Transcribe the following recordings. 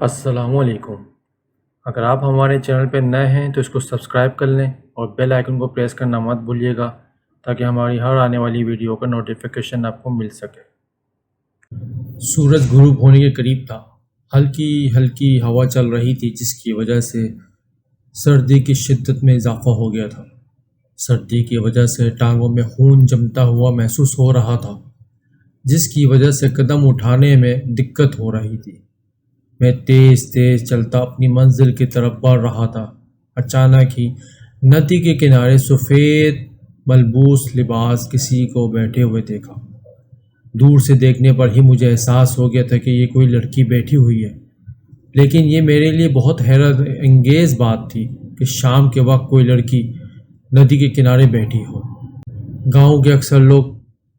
السلام علیکم۔ اگر آپ ہمارے چینل پہ نئے ہیں تو اس کو سبسکرائب کر لیں اور بیل آئیکن کو پریس کرنا مت بھولیے گا تاکہ ہماری ہر آنے والی ویڈیو کا نوٹیفیکیشن آپ کو مل سکے۔ سورج غروب ہونے کے قریب تھا۔ ہلکی ہلکی ہوا چل رہی تھی جس کی وجہ سے سردی کی شدت میں اضافہ ہو گیا تھا۔ سردی کی وجہ سے ٹانگوں میں خون جمتا ہوا محسوس ہو رہا تھا جس کی وجہ سے قدم اٹھانے میں دقت ہو رہی تھی۔ میں تیز تیز چلتا اپنی منزل کی طرف بڑھ رہا تھا۔ اچانک ہی ندی کے کنارے سفید ملبوس لباس کسی کو بیٹھے ہوئے دیکھا۔ دور سے دیکھنے پر ہی مجھے احساس ہو گیا تھا کہ یہ کوئی لڑکی بیٹھی ہوئی ہے، لیکن یہ میرے لیے بہت حیرت انگیز بات تھی کہ شام کے وقت کوئی لڑکی ندی کے کنارے بیٹھی ہو۔ گاؤں کے اکثر لوگ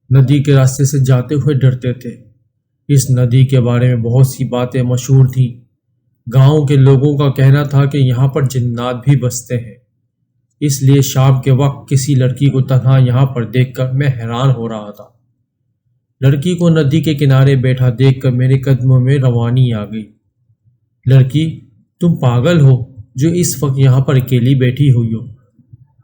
ندی کے راستے سے جاتے ہوئے ڈرتے تھے۔ اس ندی کے بارے میں بہت سی باتیں مشہور تھیں۔ گاؤں کے لوگوں کا کہنا تھا کہ یہاں پر جنات بھی بستے ہیں، اس لیے شام کے وقت کسی لڑکی کو تنہا یہاں پر دیکھ کر میں حیران ہو رہا تھا۔ لڑکی کو ندی کے کنارے بیٹھا دیکھ کر میرے قدموں میں روانی آ گئی۔ لڑکی، تم پاگل ہو جو اس وقت یہاں پر اکیلی بیٹھی ہوئی ہو؟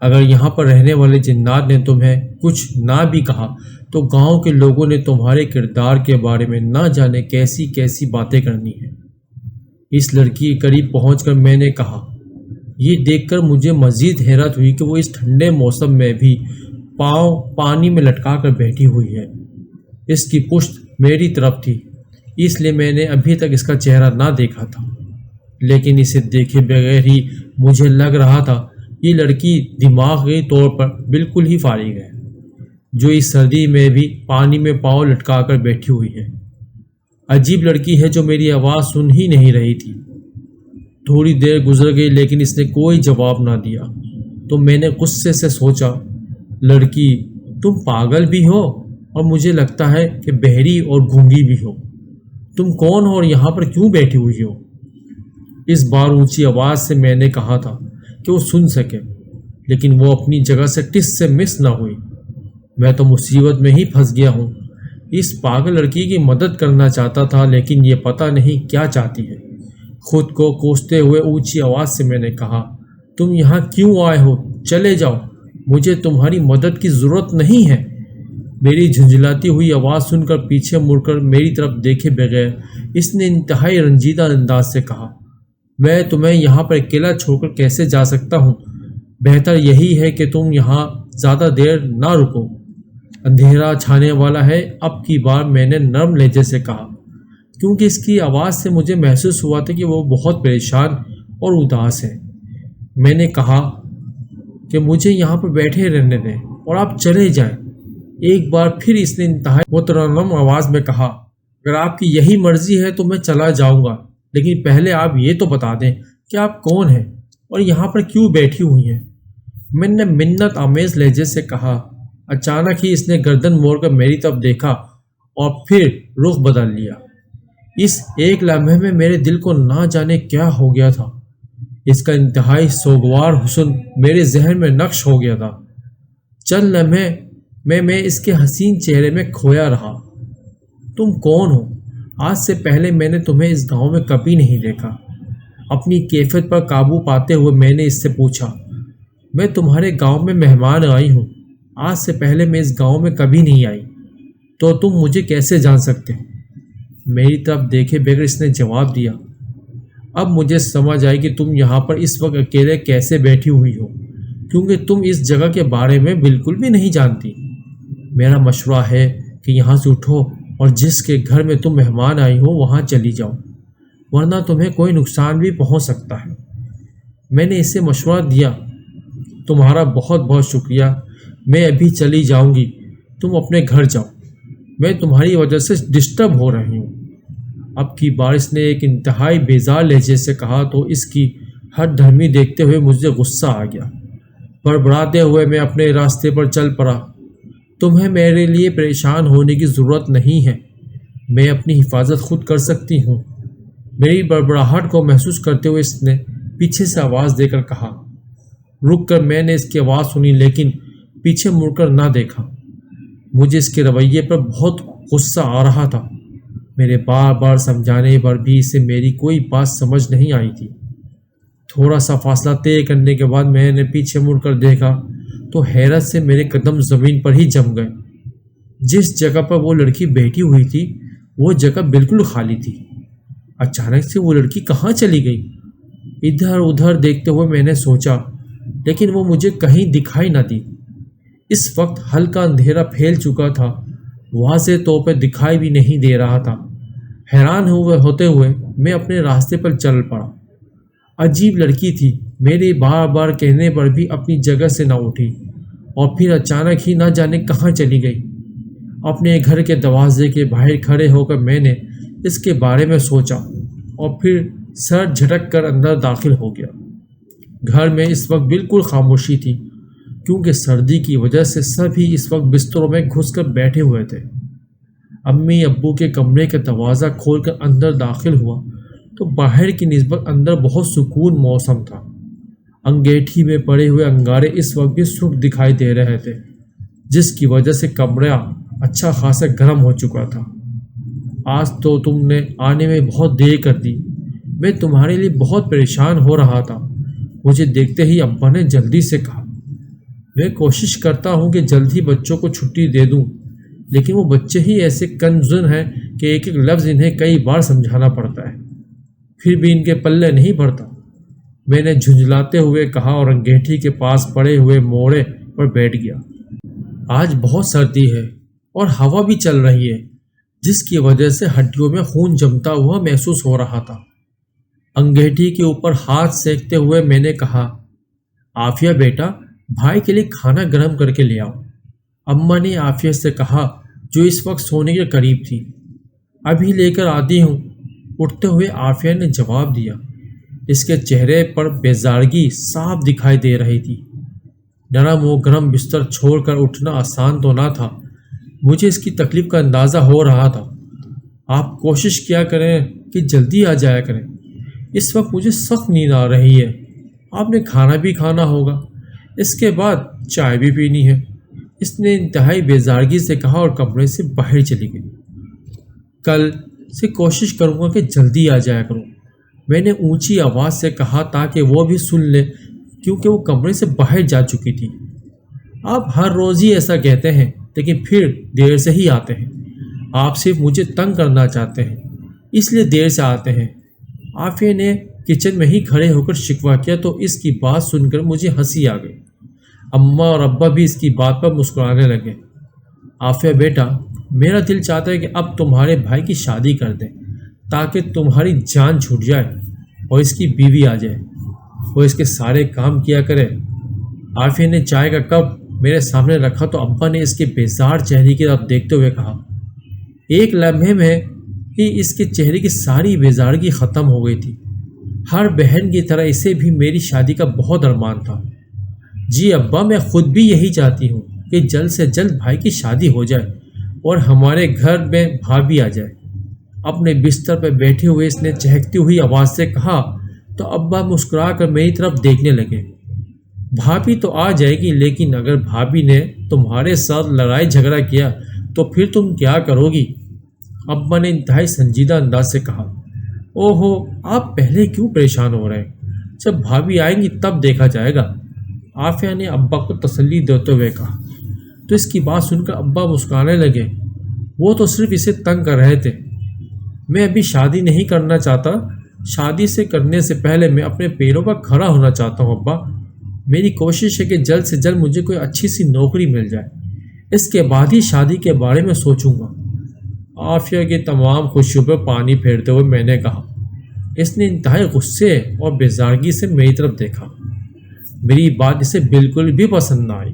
اگر یہاں پر رہنے والے جنات نے تمہیں کچھ نہ بھی کہا تو گاؤں کے لوگوں نے تمہارے کردار کے بارے میں نہ جانے کیسی کیسی باتیں کرنی ہیں۔ اس لڑکی کے قریب پہنچ کر میں نے کہا۔ یہ دیکھ کر مجھے مزید حیرت ہوئی کہ وہ اس ٹھنڈے موسم میں بھی پاؤں پانی میں لٹکا کر بیٹھی ہوئی ہے۔ اس کی پشت میری طرف تھی، اس لیے میں نے ابھی تک اس کا چہرہ نہ دیکھا تھا، لیکن اسے دیکھے بغیر ہی مجھے لگ رہا تھا یہ لڑکی دماغی طور پر بالکل ہی فارغ ہے، جو اس سردی میں بھی پانی میں پاؤں لٹکا کر بیٹھی ہوئی ہے۔ عجیب لڑکی ہے جو میری آواز سن ہی نہیں رہی تھی۔ تھوڑی دیر گزر گئی لیکن اس نے کوئی جواب نہ دیا تو میں نے غصے سے سوچا، لڑکی، تم پاگل بھی ہو اور مجھے لگتا ہے کہ بہری اور گونگی بھی ہو۔ تم کون ہو اور یہاں پر کیوں بیٹھی ہوئی ہو؟ اس بار اونچی آواز سے میں نے کہا تھا کہ وہ سن سکے، لیکن وہ اپنی جگہ سے ٹس سے مس نہ ہوئی۔ میں تو مصیبت میں ہی پھنس گیا ہوں۔ اس پاگل لڑکی کی مدد کرنا چاہتا تھا لیکن یہ پتہ نہیں کیا چاہتی ہے۔ خود کو کوستے ہوئے اونچی آواز سے میں نے کہا، تم یہاں کیوں آئے ہو؟ چلے جاؤ، مجھے تمہاری مدد کی ضرورت نہیں ہے۔ میری جھنجھلاتی ہوئی آواز سن کر پیچھے مڑ کر میری طرف دیکھے بغیر اس نے انتہائی رنجیدہ انداز سے کہا، میں تمہیں یہاں پر اکیلا چھوڑ کر کیسے جا سکتا ہوں؟ بہتر یہی ہے کہ تم یہاں زیادہ دیر نہ رکو، اندھیرا چھانے والا ہے۔ اب کی بار میں نے نرم لہجے سے کہا، کیونکہ اس کی آواز سے مجھے محسوس ہوا تھا کہ وہ بہت پریشان اور اداس ہے۔ میں نے کہا کہ مجھے یہاں پر بیٹھے رہنے دیں اور آپ چلے جائیں۔ ایک بار پھر اس نے انتہائی مترنم آواز میں کہا، اگر آپ کی یہی مرضی ہے تو میں چلا جاؤں گا، لیکن پہلے آپ یہ تو بتا دیں کہ آپ کون ہیں اور یہاں پر کیوں بیٹھی ہوئی ہیں؟ میں نے منت آمیز لہجے سے کہا۔ اچانک ہی اس نے گردن موڑ کر میری طرف دیکھا اور پھر رخ بدل لیا۔ اس ایک لمحے میں میرے دل کو نہ جانے کیا ہو گیا تھا۔ اس کا انتہائی سوگوار حسن میرے ذہن میں نقش ہو گیا تھا۔ چند لمحے میں اس کے حسین چہرے میں کھویا رہا۔ تم کون ہو؟ آج سے پہلے میں نے تمہیں اس گاؤں میں کبھی نہیں دیکھا۔ اپنی کیفیت پر قابو پاتے ہوئے میں نے اس سے پوچھا، میں تمہارے گاؤں میں مہمان آئی ہوں، آج سے پہلے میں اس گاؤں میں کبھی نہیں آئی، تو تم مجھے کیسے جان سکتے ہو؟ میری طرف دیکھے بغیر اس نے جواب دیا، اب مجھے سمجھ آئی کہ تم یہاں پر اس وقت اکیلے کیسے بیٹھی ہوئی ہو، کیونکہ تم اس جگہ کے بارے میں بالکل بھی نہیں جانتی۔ میرا مشورہ ہے کہ یہاں سے اٹھو اور جس کے گھر میں تم مہمان آئی ہو وہاں چلی جاؤ، ورنہ تمہیں کوئی نقصان بھی پہنچ سکتا ہے۔ میں نے اسے مشورہ دیا، تمہارا بہت بہت شکریہ، میں ابھی چلی جاؤں گی، تم اپنے گھر جاؤ، میں تمہاری وجہ سے ڈسٹرب ہو رہی ہوں۔ اب کی بار اس نے ایک انتہائی بیزار لہجے سے کہا تو اس کی ہر دھرمی دیکھتے ہوئے مجھے غصہ آ گیا۔ بڑبڑاتے ہوئے میں اپنے راستے پر چل پڑا۔ تمہیں میرے لیے پریشان ہونے کی ضرورت نہیں ہے، میں اپنی حفاظت خود کر سکتی ہوں۔ میری بڑبڑاہٹ کو محسوس کرتے ہوئے اس نے پیچھے سے آواز دے کر کہا۔ رک کر میں نے اس کی آواز سنی لیکن پیچھے مڑ کر نہ دیکھا۔ مجھے اس کے رویے پر بہت غصہ آ رہا تھا۔ میرے بار بار سمجھانے پر بھی اسے میری کوئی بات سمجھ نہیں آئی تھی۔ تھوڑا سا فاصلہ طے کرنے کے بعد میں نے پیچھے مڑ کر دیکھا تو حیرت سے میرے قدم زمین پر ہی جم گئے۔ جس جگہ پر وہ لڑکی بیٹھی ہوئی تھی وہ جگہ بالکل خالی تھی۔ اچانک سے وہ لڑکی کہاں چلی گئی؟ ادھر ادھر دیکھتے ہوئے میں نے سوچا، لیکن وہ مجھے کہیں دکھائی نہ دی۔ اس وقت ہلکا اندھیرا پھیل چکا تھا، واضح طور پر دکھائی بھی نہیں دے رہا تھا۔ حیران ہوتے ہوئے میں اپنے راستے پر چل پڑا۔ عجیب لڑکی تھی، میرے بار بار کہنے پر بھی اپنی جگہ سے نہ اٹھی اور پھر اچانک ہی نہ جانے کہاں چلی گئی۔ اپنے گھر کے دروازے کے باہر کھڑے ہو کر میں نے اس کے بارے میں سوچا اور پھر سر جھٹک کر اندر داخل ہو گیا۔ گھر میں اس وقت بالکل خاموشی تھی، کیونکہ سردی کی وجہ سے سبھی اس وقت بستروں میں گھس کر بیٹھے ہوئے تھے۔ امی ابو کے کمرے کا دروازہ کھول کر اندر داخل ہوا تو باہر کی نسبت اندر بہت سکون موسم تھا۔ انگیٹھی میں پڑے ہوئے انگارے اس وقت بھی سرخ دکھائی دے رہے تھے، جس کی وجہ سے کمرہ اچھا خاصا گرم ہو چکا تھا۔ آج تو تم نے آنے میں بہت دیر کر دی، میں تمہارے لیے بہت پریشان ہو رہا تھا، مجھے دیکھتے ہی ابا نے جلدی سے کہا۔ میں کوشش کرتا ہوں کہ جلد ہی بچوں کو چھٹی دے دوں، لیکن وہ بچے ہی ایسے کنزن ہیں کہ ایک ایک لفظ انہیں کئی بار سمجھانا پڑتا ہے، پھر بھی ان کے پلے نہیں پڑتا، میں نے جھنجھلاتے ہوئے کہا اور انگیٹھی کے پاس پڑے ہوئے موڑے پر بیٹھ گیا۔ آج بہت سردی ہے اور ہوا بھی چل رہی ہے، جس کی وجہ سے ہڈیوں میں خون جمتا ہوا محسوس ہو رہا تھا۔ انگیٹھی کے اوپر ہاتھ سینکتے ہوئے میں نے کہا، عافیہ بیٹا، بھائی کے لیے کھانا گرم کر کے لے آؤ۔ اماں نے عافیہ سے کہا، جو اس وقت سونے کے قریب تھی۔ ابھی لے کر آتی ہوں، اٹھتے ہوئے عافیہ نے جواب دیا۔ اس کے چہرے پر بیزارگی صاف دکھائی دے رہی تھی۔ نرم و گرم بستر چھوڑ کر اٹھنا آسان تو نہ تھا، مجھے اس کی تکلیف کا اندازہ ہو رہا تھا۔ آپ کوشش کیا کریں کہ جلدی آ جایا کریں، اس وقت مجھے سخت نیند آ رہی ہے۔ آپ نے کھانا بھی کھانا ہوگا، اس کے بعد چائے بھی پینی ہے، اس نے انتہائی بیزارگی سے کہا اور کمرے سے باہر چلی گئی۔ کل سے کوشش کروں گا کہ جلدی آ جایا کروں، میں نے اونچی آواز سے کہا تاکہ وہ بھی سن لے، کیونکہ وہ کمرے سے باہر جا چکی تھی۔ آپ ہر روز ہی ایسا کہتے ہیں، لیکن پھر دیر سے ہی آتے ہیں۔ آپ صرف مجھے تنگ کرنا چاہتے ہیں، اس لیے دیر سے آتے ہیں۔ عافیہ نے کچن میں ہی کھڑے ہو کر شکوہ کیا تو اس کی بات سن کر مجھے ہنسی آ گئی۔ اماں اور ابا بھی اس کی بات پر مسکرانے لگے۔ عافیہ بیٹا، میرا دل چاہتا ہے کہ اب تمہارے بھائی کی شادی کر دیں تاکہ تمہاری جان چھوٹ جائے اور اس کی بیوی آ جائے، وہ اس کے سارے کام کیا کرے۔ عافیہ نے چائے کا کپ میرے سامنے رکھا تو ابا نے اس کے بیزار چہرے کی طرف دیکھتے ہوئے کہا۔ ایک لمحے میں ہی اس کے چہرے کی ساری بیزارگی ختم ہو گئی تھی۔ ہر بہن کی طرح اسے بھی میری شادی کا بہت ارمان تھا۔ جی ابا، میں خود بھی یہی چاہتی ہوں کہ جلد سے جلد بھائی کی شادی ہو جائے اور ہمارے گھر میں بھابھی آ جائے۔ اپنے بستر پر بیٹھے ہوئے اس نے چہکتی ہوئی آواز سے کہا تو ابا مسکرا کر میری طرف دیکھنے لگے۔ بھابھی تو آ جائے گی، لیکن اگر بھابھی نے تمہارے ساتھ لڑائی جھگڑا کیا تو پھر تم کیا کرو گی؟ ابا نے انتہائی سنجیدہ انداز سے کہا۔ اوہو، آپ پہلے کیوں پریشان ہو رہے ہیں؟ جب بھابھی آئیں گی تب دیکھا جائے گا، عافیہ نے ابا کو تسلی دیتے ہوئے کہا۔ تو اس کی بات سن کر ابا مسکرانے لگے۔ وہ تو صرف اسے تنگ کر رہے تھے۔ میں ابھی شادی نہیں کرنا چاہتا، شادی سے کرنے سے پہلے میں اپنے پیروں پر کھڑا ہونا چاہتا ہوں ابا۔ میری کوشش ہے کہ جلد سے جلد مجھے کوئی اچھی سی نوکری مل جائے، اس کے بعد ہی شادی کے بارے میں سوچوں گا۔ عافیہ کی تمام خوشیوں پر پانی پھیرتے ہوئے میں نے کہا۔ اس نے انتہائی غصے اور بیزارگی سے میری طرف دیکھا۔ میری بات اسے بالکل بھی پسند نہ آئی۔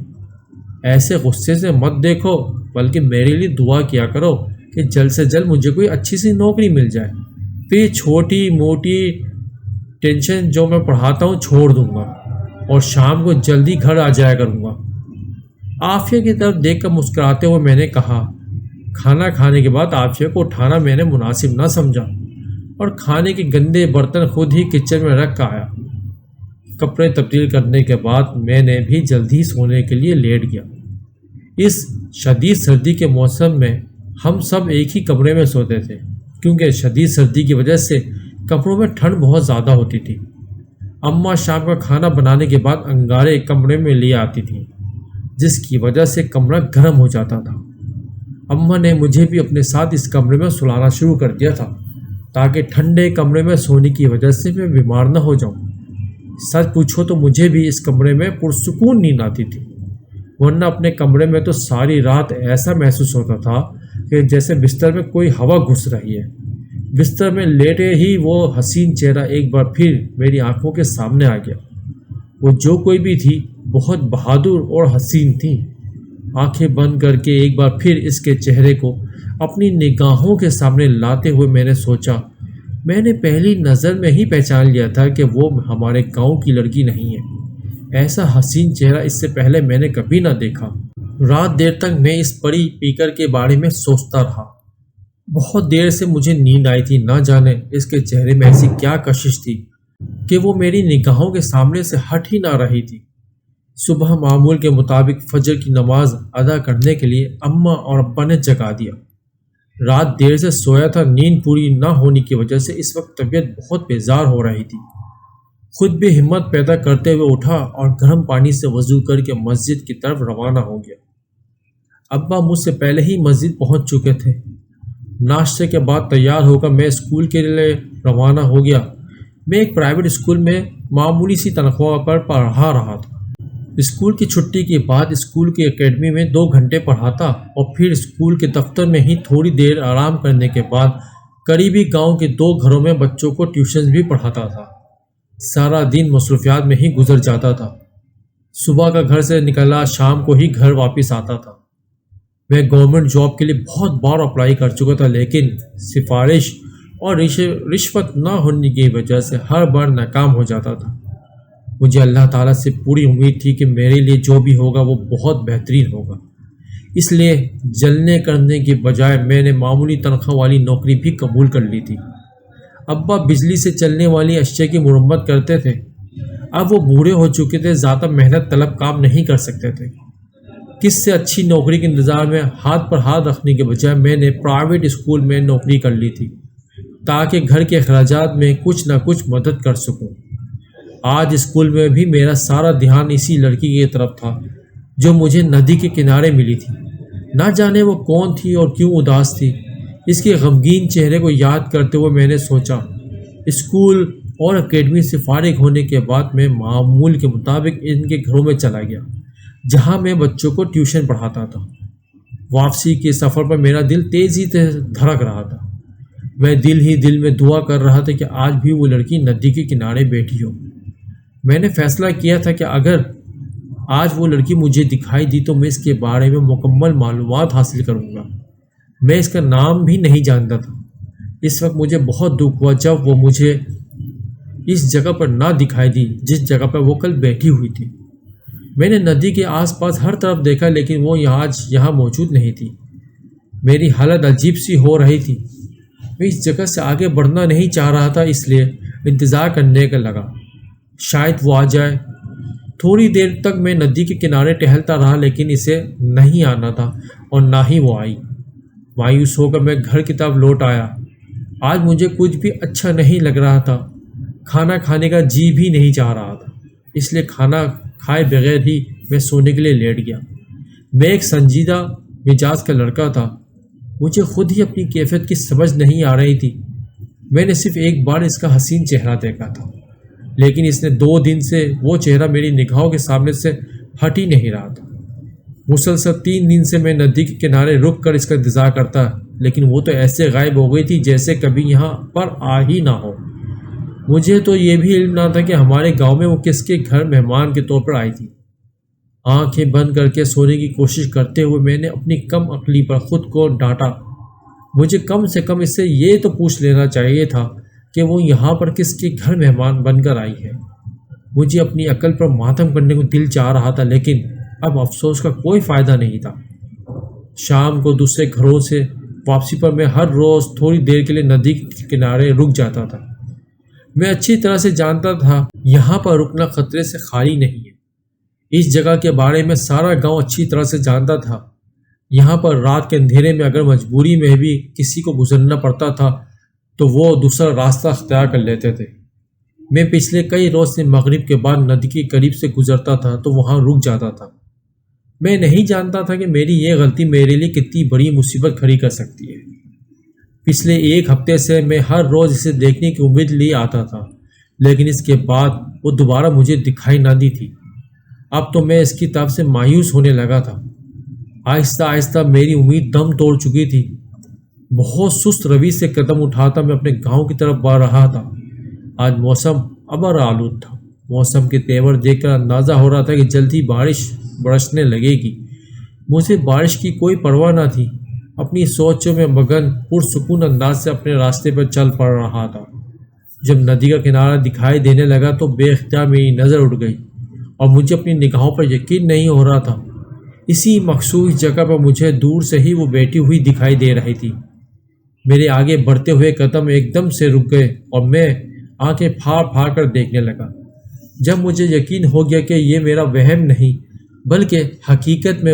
ایسے غصے سے مت دیکھو، بلکہ میرے لیے دعا کیا کرو کہ جلد سے جلد مجھے کوئی اچھی سی نوکری مل جائے، پھر چھوٹی موٹی ٹینشن جو میں پڑھاتا ہوں چھوڑ دوں گا اور شام کو جلدی گھر آ جایا کروں گا۔ عافیہ کی طرف دیکھ کر مسکراتے ہوئے میں نے کہا۔ کھانا کھانے کے بعد عافیہ کو اٹھانا میں نے مناسب نہ سمجھا اور کھانے کے گندے برتن خود ہی کچن میں رکھ کر آیا۔ کپڑے تبدیل کرنے کے بعد میں نے بھی جلدی سونے کے لیے لیٹ گیا۔ اس شدید سردی کے موسم میں ہم سب ایک ہی کمرے میں سوتے تھے، کیونکہ شدید سردی کی وجہ سے کمروں میں ٹھنڈ بہت زیادہ ہوتی تھی۔ اماں شام کا کھانا بنانے کے بعد انگارے کمرے میں لے آتی تھیں، جس کی وجہ سے کمرہ گرم ہو جاتا تھا۔ اماں نے مجھے بھی اپنے ساتھ اس کمرے میں سلانا شروع کر دیا تھا تاکہ ٹھنڈے کمرے میں سونے کی وجہ سے میں بیمار نہ ہو جاؤں۔ سچ پوچھو تو مجھے بھی اس کمرے میں پرسکون نیند آتی تھی، ورنہ اپنے کمرے میں تو ساری رات ایسا محسوس ہوتا تھا کہ جیسے بستر میں کوئی ہوا گھس رہی ہے۔ بستر میں لیٹے ہی وہ حسین چہرہ ایک بار پھر میری آنکھوں کے سامنے آ گیا۔ وہ جو کوئی بھی تھی بہت بہادر اور حسین تھی۔ آنکھیں بند کر کے ایک بار پھر اس کے چہرے کو اپنی نگاہوں کے سامنے لاتے ہوئے میں نے سوچا، میں نے پہلی نظر میں ہی پہچان لیا تھا کہ وہ ہمارے گاؤں کی لڑکی نہیں ہے۔ ایسا حسین چہرہ اس سے پہلے میں نے کبھی نہ دیکھا۔ رات دیر تک میں اس پری پیکر کے بارے میں سوچتا رہا۔ بہت دیر سے مجھے نیند آئی تھی، نہ جانے اس کے چہرے میں ایسی کیا کشش تھی کہ وہ میری نگاہوں کے سامنے سے ہٹ ہی نہ رہی تھی۔ صبح معمول کے مطابق فجر کی نماز ادا کرنے کے لیے اماں اور ابا نے جگا دیا۔ رات دیر سے سویا تھا، نیند پوری نہ ہونے کی وجہ سے اس وقت طبیعت بہت بیزار ہو رہی تھی۔ خود بھی ہمت پیدا کرتے ہوئے اٹھا اور گرم پانی سے وضو کر کے مسجد کی طرف روانہ ہو گیا۔ ابا مجھ سے پہلے ہی مسجد پہنچ چکے تھے۔ ناشتے کے بعد تیار ہو کر میں اسکول کے لیے روانہ ہو گیا۔ میں ایک پرائیویٹ اسکول میں معمولی سی تنخواہ پر پڑھا رہا تھا۔ اسکول کی چھٹی کے بعد اسکول کی اکیڈمی میں 2 گھنٹے پڑھاتا اور پھر اسکول کے دفتر میں ہی تھوڑی دیر آرام کرنے کے بعد قریبی گاؤں کے 2 گھروں میں بچوں کو ٹیوشنز بھی پڑھاتا تھا۔ سارا دن مصروفیات میں ہی گزر جاتا تھا۔ صبح کا گھر سے نکلا، شام کو ہی گھر واپس آتا تھا۔ میں گورنمنٹ جاب کے لیے بہت بار اپلائی کر چکا تھا، لیکن سفارش اور رشوت نہ ہونے کی وجہ سے ہر بار ناکام ہو جاتا تھا۔ مجھے اللہ تعالیٰ سے پوری امید تھی کہ میرے لیے جو بھی ہوگا وہ بہت بہترین ہوگا، اس لیے جلنے کرنے کے بجائے میں نے معمولی تنخواہ والی نوکری بھی قبول کر لی تھی۔ ابا بجلی سے چلنے والی اشیاء کی مرمت کرتے تھے۔ اب وہ بوڑھے ہو چکے تھے، زیادہ محنت طلب کام نہیں کر سکتے تھے۔ کس سے اچھی نوکری کے انتظار میں ہاتھ پر ہاتھ رکھنے کے بجائے میں نے پرائیویٹ اسکول میں نوکری کر لی تھی تاکہ گھر کے اخراجات میں کچھ نہ کچھ مدد کر سکوں۔ آج اسکول میں بھی میرا سارا دھیان اسی لڑکی کی طرف تھا جو مجھے ندی کے کنارے ملی تھی۔ نہ جانے وہ کون تھی اور کیوں اداس تھی۔ اس کے غمگین چہرے کو یاد کرتے ہوئے میں نے سوچا، اسکول اور اکیڈمی سے فارغ ہونے کے بعد میں معمول کے مطابق ان کے گھروں میں چلا گیا جہاں میں بچوں کو ٹیوشن پڑھاتا تھا۔ واپسی کے سفر پر میرا دل تیزی سے دھڑک رہا تھا۔ میں دل ہی دل میں دعا کر رہا تھا کہ آج بھی وہ لڑکی ندی کے کنارے بیٹھی ہو۔ میں نے فیصلہ کیا تھا کہ اگر آج وہ لڑکی مجھے دکھائی دی تو میں اس کے بارے میں مکمل معلومات حاصل کروں گا۔ میں اس کا نام بھی نہیں جانتا تھا۔ اس وقت مجھے بہت دکھ ہوا جب وہ مجھے اس جگہ پر نہ دکھائی دی جس جگہ پر وہ کل بیٹھی ہوئی تھی۔ میں نے ندی کے آس پاس ہر طرف دیکھا لیکن وہ آج یہاں موجود نہیں تھی۔ میری حالت عجیب سی ہو رہی تھی۔ میں اس جگہ سے آگے بڑھنا نہیں چاہ رہا تھا، اس لیے انتظار کرنے کا لگا، شاید وہ آ جائے۔ تھوڑی دیر تک میں ندی کے کنارے ٹہلتا رہا لیکن اسے نہیں آنا تھا اور نہ ہی وہ آئی۔ مایوس ہو کر میں گھر کی طرف لوٹ آیا۔ آج مجھے کچھ بھی اچھا نہیں لگ رہا تھا۔ کھانا کھانے کا جی بھی نہیں چاہ رہا تھا، اس لیے کھانا کھائے بغیر ہی میں سونے کے لیے لیٹ گیا۔ میں ایک سنجیدہ مزاج کا لڑکا تھا، مجھے خود ہی اپنی کیفیت کی سمجھ نہیں آ رہی تھی۔ میں نے صرف ایک بار اس کا حسین چہرہ دیکھا تھا، لیکن اس نے 2 دن سے وہ چہرہ میری نگاہوں کے سامنے سے ہٹ ہی نہیں رہا تھا۔ مسلسل 3 دن سے میں ندی کے کنارے رک کر اس کا انتظار کرتا، لیکن وہ تو ایسے غائب ہو گئی تھی جیسے کبھی یہاں پر آ ہی نہ ہو۔ مجھے تو یہ بھی علم نہ تھا کہ ہمارے گاؤں میں وہ کس کے گھر مہمان کے طور پر آئی تھی۔ آنکھیں بند کر کے سونے کی کوشش کرتے ہوئے میں نے اپنی کم عقلی پر خود کو ڈانٹا۔ مجھے کم سے کم اس سے یہ تو پوچھ لینا چاہیے تھا کہ وہ یہاں پر کس کے گھر مہمان بن کر آئی ہے۔ مجھے اپنی عقل پر ماتم کرنے کو دل چاہ رہا تھا، لیکن اب افسوس کا کوئی فائدہ نہیں تھا۔ شام کو دوسرے گھروں سے واپسی پر میں ہر روز تھوڑی دیر کے لیے ندی کے کنارے رک جاتا تھا۔ میں اچھی طرح سے جانتا تھا یہاں پر رکنا خطرے سے خالی نہیں ہے۔ اس جگہ کے بارے میں سارا گاؤں اچھی طرح سے جانتا تھا۔ یہاں پر رات کے اندھیرے میں اگر مجبوری میں بھی کسی کو گزرنا پڑتا تھا تو وہ دوسرا راستہ اختیار کر لیتے تھے۔ میں پچھلے کئی روز سے مغرب کے بعد ندی کے قریب سے گزرتا تھا تو وہاں رک جاتا تھا۔ میں نہیں جانتا تھا کہ میری یہ غلطی میرے لیے کتنی بڑی مصیبت کھڑی کر سکتی ہے۔ پچھلے ایک ہفتے سے میں ہر روز اسے دیکھنے کی امید لیے آتا تھا، لیکن اس کے بعد وہ دوبارہ مجھے دکھائی نہ دی تھی۔ اب تو میں اس کی طرف سے مایوس ہونے لگا تھا۔ آہستہ آہستہ میری امید دم توڑ چکی تھی۔ بہت سست روی سے قدم اٹھاتا میں اپنے گاؤں کی طرف بڑھ رہا تھا۔ آج موسم ابر آلود تھا۔ موسم کے تیور دیکھ کر اندازہ ہو رہا تھا کہ جلد ہی بارش برسنے لگے گی۔ مجھے بارش کی کوئی پرواہ نہ تھی۔ اپنی سوچوں میں مگن پرسکون انداز سے اپنے راستے پر چل پڑ رہا تھا۔ جب ندی کا کنارہ دکھائی دینے لگا تو بے اختیار میری نظر اٹھ گئی اور مجھے اپنی نگاہوں پر یقین نہیں ہو رہا تھا۔ اسی مخصوص جگہ پر مجھے دور سے ہی وہ بیٹھی ہوئی دکھائی دے رہی تھی۔ میرے آگے بڑھتے ہوئے قدم ایک دم سے رک گئے اور میں آنکھیں پھاڑ پھاڑ کر دیکھنے لگا۔ جب مجھے یقین ہو گیا کہ یہ میرا وہم نہیں بلکہ حقیقت میں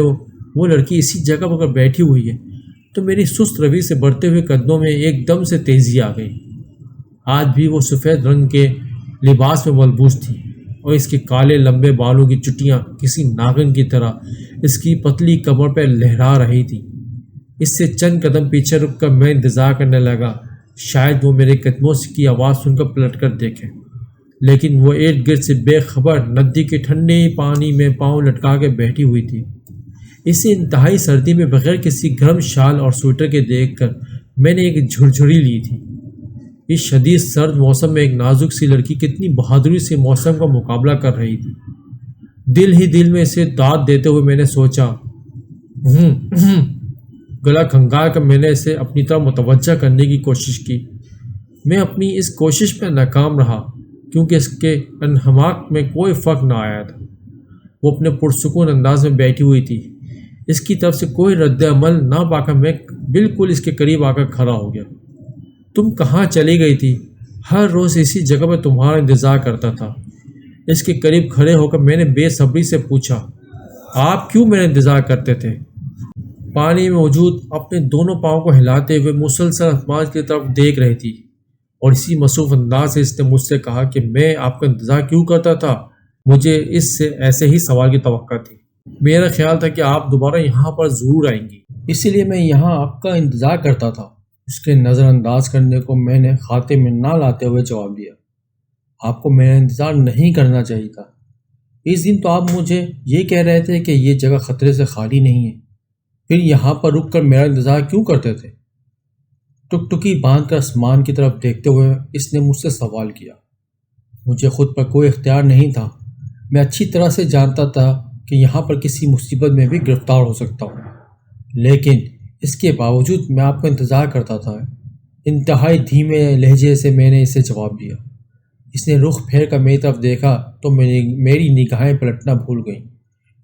وہ لڑکی اسی جگہ پر بیٹھی ہوئی ہے تو میری سست روی سے بڑھتے ہوئے قدموں میں ایک دم سے تیزی آ گئی۔ آج بھی وہ سفید رنگ کے لباس میں ملبوس تھی اور اس کے کالے لمبے بالوں کی چٹیاں کسی ناگن کی طرح اس کی پتلی کمر پر لہرا رہی تھی۔ اس سے چند قدم پیچھے رک کر میں انتظار کرنے لگا، شاید وہ میرے قدموں کی آواز سن کر پلٹ کر دیکھے، لیکن وہ ارد گرد سے بے خبر ندی کے ٹھنڈے پانی میں پاؤں لٹکا کے بیٹھی ہوئی تھی۔ اسے انتہائی سردی میں بغیر کسی گرم شال اور سویٹر کے دیکھ کر میں نے ایک جھرجھری لی تھی۔ اس شدید سرد موسم میں ایک نازک سی لڑکی کتنی بہادری سے موسم کا مقابلہ کر رہی تھی۔ دل ہی دل میں اسے داد دیتے ہوئے میں نے سوچا گلا کھنگال کر میں نے اسے اپنی طرف متوجہ کرنے کی کوشش کی۔ میں اپنی اس کوشش میں ناکام رہا کیونکہ اس کے انہماک میں کوئی فرق نہ آیا تھا۔ وہ اپنے پرسکون انداز میں بیٹھی ہوئی تھی۔ اس کی طرف سے کوئی رد عمل نہ پا کر میں بالکل اس کے قریب آ کر کھڑا ہو گیا۔ تم کہاں چلی گئی تھی؟ ہر روز اسی جگہ پر تمہارا انتظار کرتا تھا۔ اس کے قریب کھڑے ہو کر میں نے بے صبری سے پوچھا، آپ کیوں میرا انتظار کرتے تھے؟ پانی میں موجود اپنے دونوں پاؤں کو ہلاتے ہوئے مسلسل آسمان کی طرف دیکھ رہی تھی اور اسی مصروف انداز سے اس نے مجھ سے کہا کہ میں آپ کا انتظار کیوں کرتا تھا۔ مجھے اس سے ایسے ہی سوال کی توقع تھی۔ میرا خیال تھا کہ آپ دوبارہ یہاں پر ضرور آئیں گی، اسی لیے میں یہاں آپ کا انتظار کرتا تھا۔ اس کے نظر انداز کرنے کو میں نے خاتے میں نہ لاتے ہوئے جواب دیا، آپ کو میرا انتظار نہیں کرنا چاہیے تھا۔ اس دن تو آپ مجھے یہ کہہ رہے تھے کہ یہ جگہ خطرے سے خالی نہیں ہے، پھر یہاں پر رک کر میرا انتظار کیوں کرتے تھے؟ ٹکٹکی باندھ کر آسمان کی طرف دیکھتے ہوئے اس نے مجھ سے سوال کیا۔ مجھے خود پر کوئی اختیار نہیں تھا۔ میں اچھی طرح سے جانتا تھا کہ یہاں پر کسی مصیبت میں بھی گرفتار ہو سکتا ہوں، لیکن اس کے باوجود میں آپ کا انتظار کرتا تھا۔ انتہائی دھیمے لہجے سے میں نے اسے جواب دیا۔ اس نے رخ پھیر کر میری طرف دیکھا تو میری نگاہیں پلٹنا بھول گئیں۔